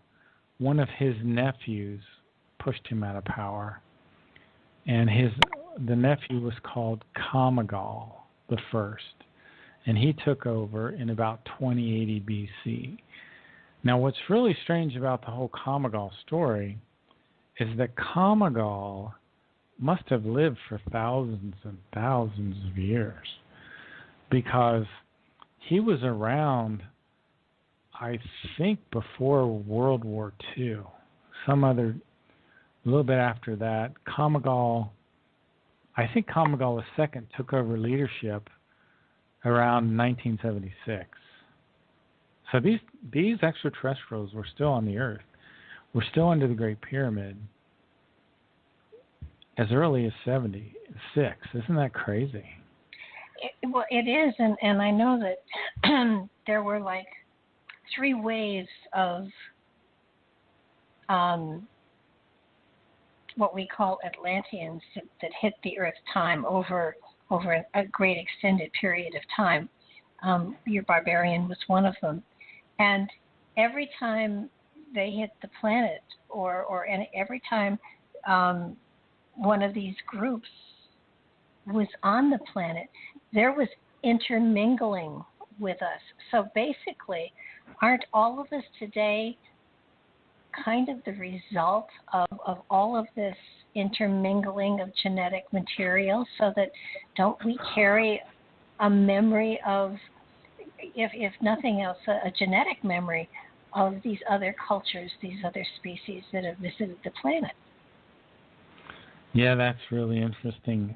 one of his nephews pushed him out of power, and the nephew was called Kamagal the first, and he took over in about 2080 BC. Now, what's really strange about the whole Kamagal story is that Kamagal must have lived for thousands and thousands of years, because he was around, I think, before World War II. A little bit after that, I think Kamagal II took over leadership around 1976. So these extraterrestrials were still on the Earth. We're still under the Great Pyramid as early as 76. Isn't that crazy? Well, it is, and I know that there were like three waves of what we call Atlanteans that hit the Earth time over a great extended period of time. Your barbarian was one of them, and every time they hit the planet, and every time one of these groups was on the planet, there was intermingling with us. So basically, aren't all of us today kind of the result of all of this intermingling of genetic material, so that don't we carry a memory of, if nothing else, a genetic memory of these other cultures, these other species that have visited the planet? Yeah, that's really interesting.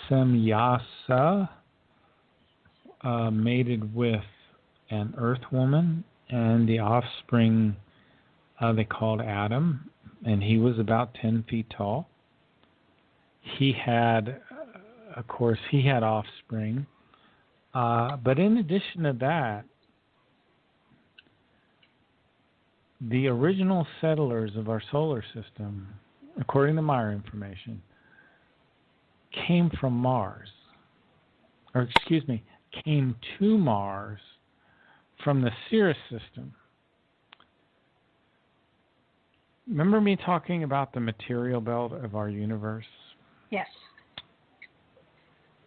Semyasa mated with an earth woman, and the offspring they called Adam, and he was about 10 feet tall. He had offspring, but in addition to that, the original settlers of our solar system, according to Meier information, came from Mars, came to Mars from the Sirius system. Remember me talking about the material belt of our universe? Yes.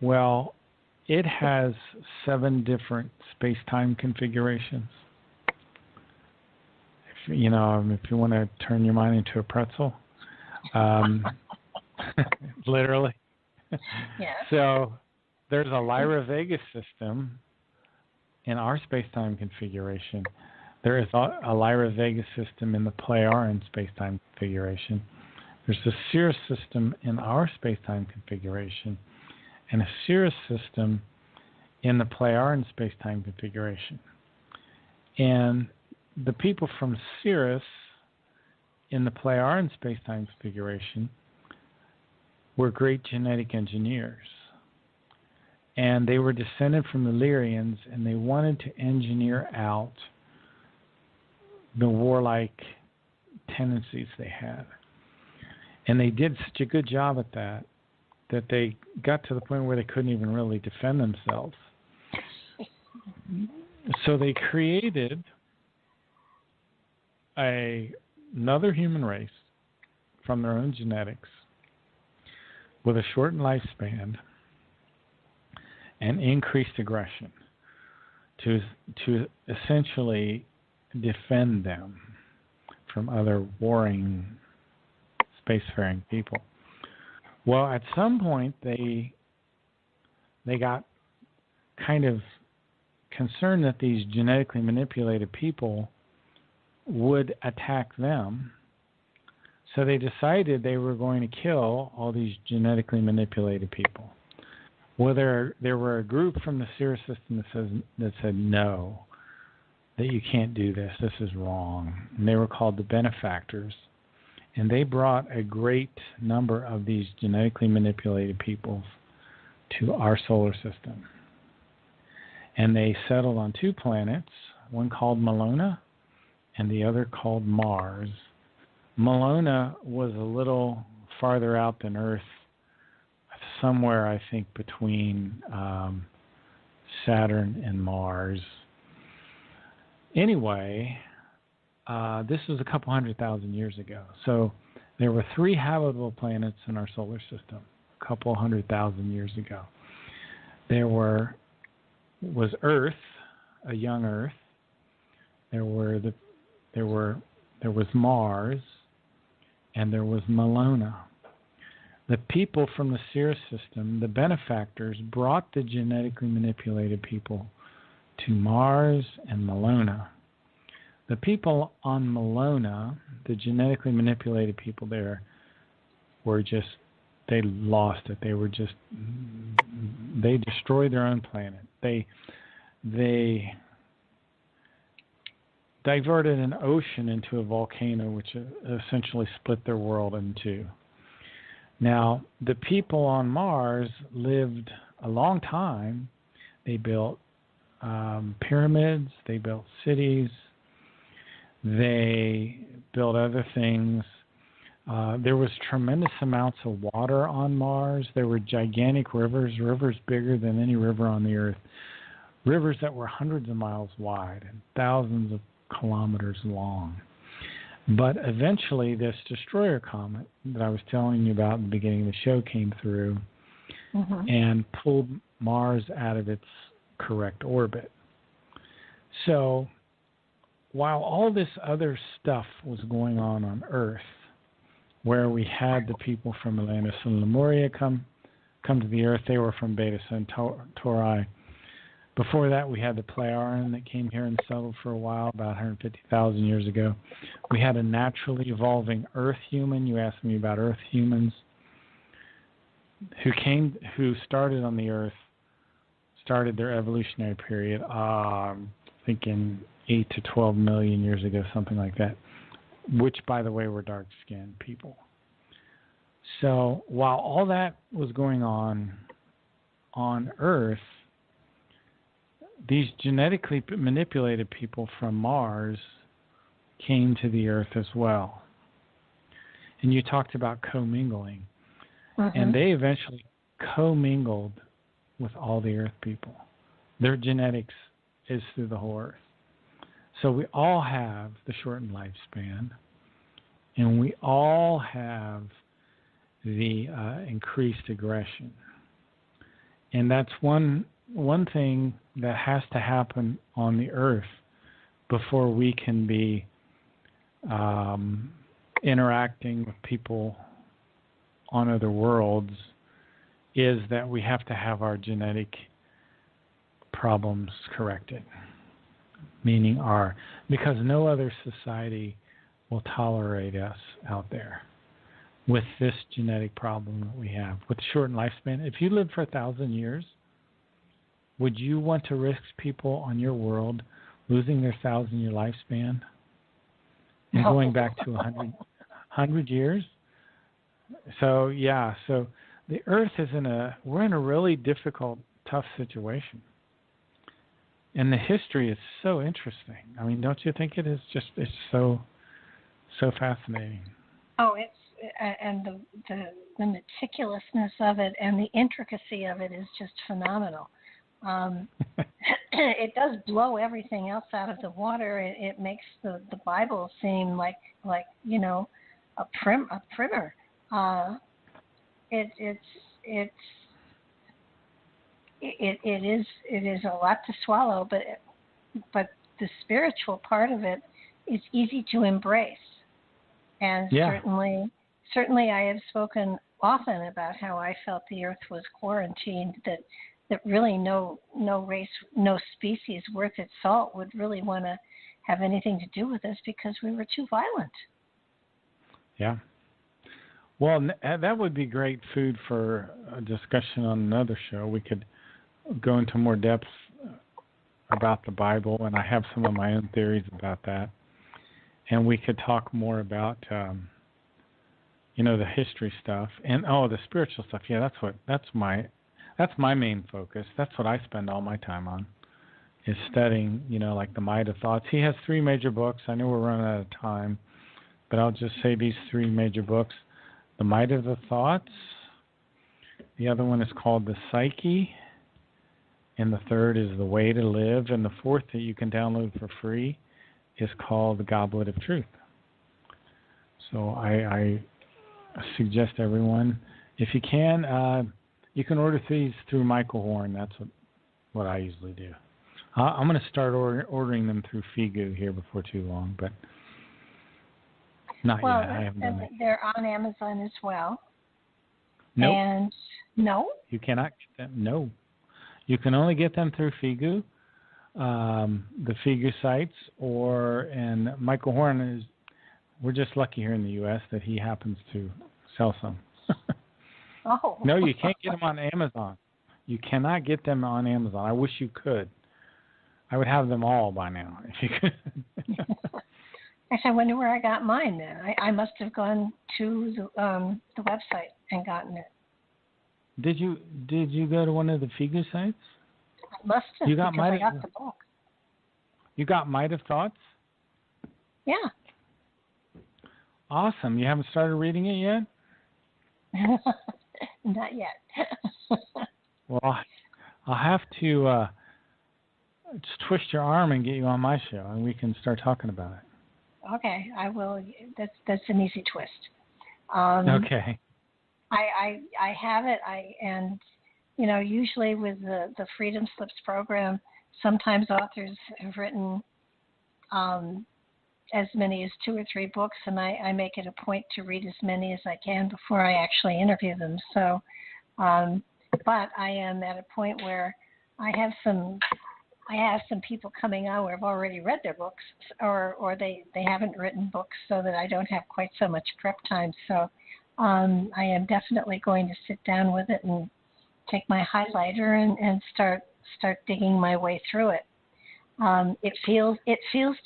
Well, it has 7 different space-time configurations. If you want to turn your mind into a pretzel, literally. Yes. So there's a Lyra-Vega system in our space-time configuration. There is a Lyra-Vega system in the Pleiadian space-time configuration. There's a Sirius system in our space-time configuration, and a Sirius system in the Pleiadian space-time configuration. And the people from Sirius in the Pleiadian space-time configuration were great genetic engineers. And they were descended from the Lyrians, and they wanted to engineer out the warlike tendencies they had. And they did such a good job at that they got to the point where they couldn't even really defend themselves. So they created another human race from their own genetics with a shortened lifespan and increased aggression to essentially defend them from other warring spacefaring people. Well, at some point they got kind of concerned that these genetically manipulated people would attack them. So they decided they were going to kill all these genetically manipulated people. Well, there were a group from the Sirius system that said no, that you can't do this. This is wrong. And they were called the benefactors. And they brought a great number of these genetically manipulated peoples to our solar system. And they settled on two planets, one called Malona and the other called Mars. Malona was a little farther out than Earth, somewhere, I think, between Saturn and Mars. Anyway, this was a couple 100,000 years ago. So there were 3 habitable planets in our solar system a couple 100,000 years ago. There was Earth, a young Earth. There was Mars, and there was Malona. The people from the Sirius system, the benefactors, brought the genetically manipulated people to Mars and Malona. The people on Malona, the genetically manipulated people there, were just, they lost it. They destroyed their own planet. They diverted an ocean into a volcano, which essentially split their world in two. Now, the people on Mars lived a long time. They built pyramids, they built cities, they built other things. There was tremendous amounts of water on Mars. There were gigantic rivers bigger than any river on the Earth, rivers that were hundreds of miles wide and thousands of kilometers long. But eventually this destroyer comet that I was telling you about in the beginning of the show came through and pulled Mars out of its correct orbit. So while all this other stuff was going on Earth, where we had the people from Atlantis and Lemuria come to the Earth, they were from Beta Centauri. Before that, we had the Plejaren that came here and settled for a while, about 150,000 years ago. We had a naturally evolving Earth human. You asked me about Earth humans who started on the Earth, started their evolutionary period, thinking 8 to 12 million years ago, something like that, which, by the way, were dark-skinned people. So while all that was going on Earth, these genetically manipulated people from Mars came to the Earth as well. And you talked about commingling. And they eventually commingled with all the Earth people. Their genetics is through the whole Earth. So we all have the shortened lifespan, and we all have the increased aggression. And that's one thing that has to happen on the Earth before we can be interacting with people on other worlds, is that we have to have our genetic problems corrected. Meaning because no other society will tolerate us out there with this genetic problem that we have, with shortened lifespan. If you lived for 1,000 years, would you want to risk people on your world losing their 1,000-year lifespan and going back to 100 years? So the Earth is we're in a really difficult, tough situation. And the history is so interesting. I mean, don't you think it is? It's so fascinating. Oh, and the meticulousness of it and the intricacy of it is just phenomenal. It does blow everything else out of the water. It makes the Bible seem like a primer. It is a lot to swallow, but the spiritual part of it is easy to embrace. And certainly I have spoken often about how I felt the earth was quarantined, that really no race, no species worth its salt would really want to have anything to do with us because we were too violent. Yeah. Well, that would be great food for a discussion on another show. We could go into more depth about the Bible, and I have some of my own theories about that. And we could talk more about, the history stuff and the spiritual stuff. Yeah, that's my main focus. That's what I spend all my time on, is studying, like the Might of Thoughts. He has 3 major books. I know we're running out of time, but I'll just say these 3 major books. The Might of the Thoughts. The other one is called The Psyche. And the third is The Way to Live. And the fourth that you can download for free is called The Goblet of Truth. So I suggest everyone, if you can order these through Michael Horn. That's what I usually do. I'm going to start ordering them through Figu here before too long, but not yet. I haven't done it. They're on Amazon as well. Nope. And no? You cannot get them. No. You can only get them through Figu, the Figu sites, and Michael Horn we're just lucky here in the U.S. that he happens to sell some. Oh. No, you can't get them on Amazon. You cannot get them on Amazon. I wish you could. I would have them all by now if you could. Actually, I wonder where I got mine then. I must have gone to the website and gotten it. Did you go to one of the Figu sites? I must have, because I got the book. You got Might of Thoughts? Yeah. Awesome. You haven't started reading it yet? Not yet. Well, I'll have to just twist your arm and get you on my show, and we can start talking about it. Okay, I will. That's an easy twist. Okay. I have it. Usually with the Freedom Slips program, sometimes authors have written as many as 2 or 3 books, and I make it a point to read as many as I can before I actually interview them. So, but I am at a point where I have some people coming on who have already read their books, or they haven't written books, so that I don't have quite so much prep time. So I am definitely going to sit down with it and take my highlighter and start digging my way through it. It feels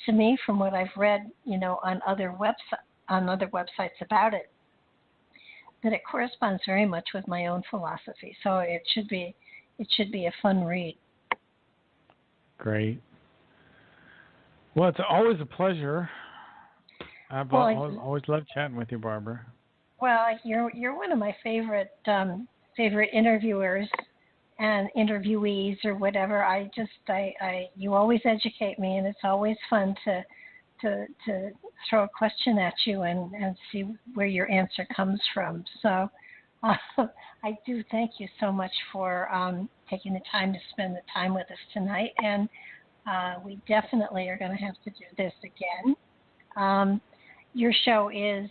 to me, from what I've read, on other websites about it, that it corresponds very much with my own philosophy. So it should be a fun read. Great. Well, it's always a pleasure. I've always loved chatting with you, Barbara. Well, you're one of my favorite interviewers and interviewees or whatever. You always educate me, and it's always fun to throw a question at you and see where your answer comes from. So I do thank you so much for taking the time to spend the time with us tonight, and we definitely are going to have to do this again. Your show is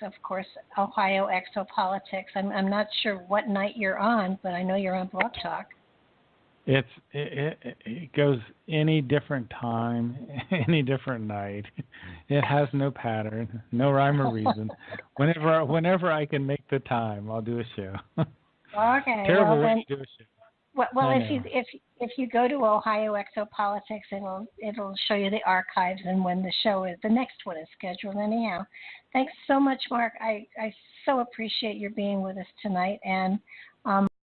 of course Ohio Exopolitics. I'm not sure what night you're on, but I know you're on Blog Talk. It goes any different time, any different night. It has no pattern, no rhyme or reason. Whenever I can make the time, I'll do a show. Okay. Terrible way to do a show. Well, if you go to Ohio Exopolitics, it'll show you the archives and when the next one is scheduled. Anyhow, thanks so much, Mark. I so appreciate your being with us tonight, and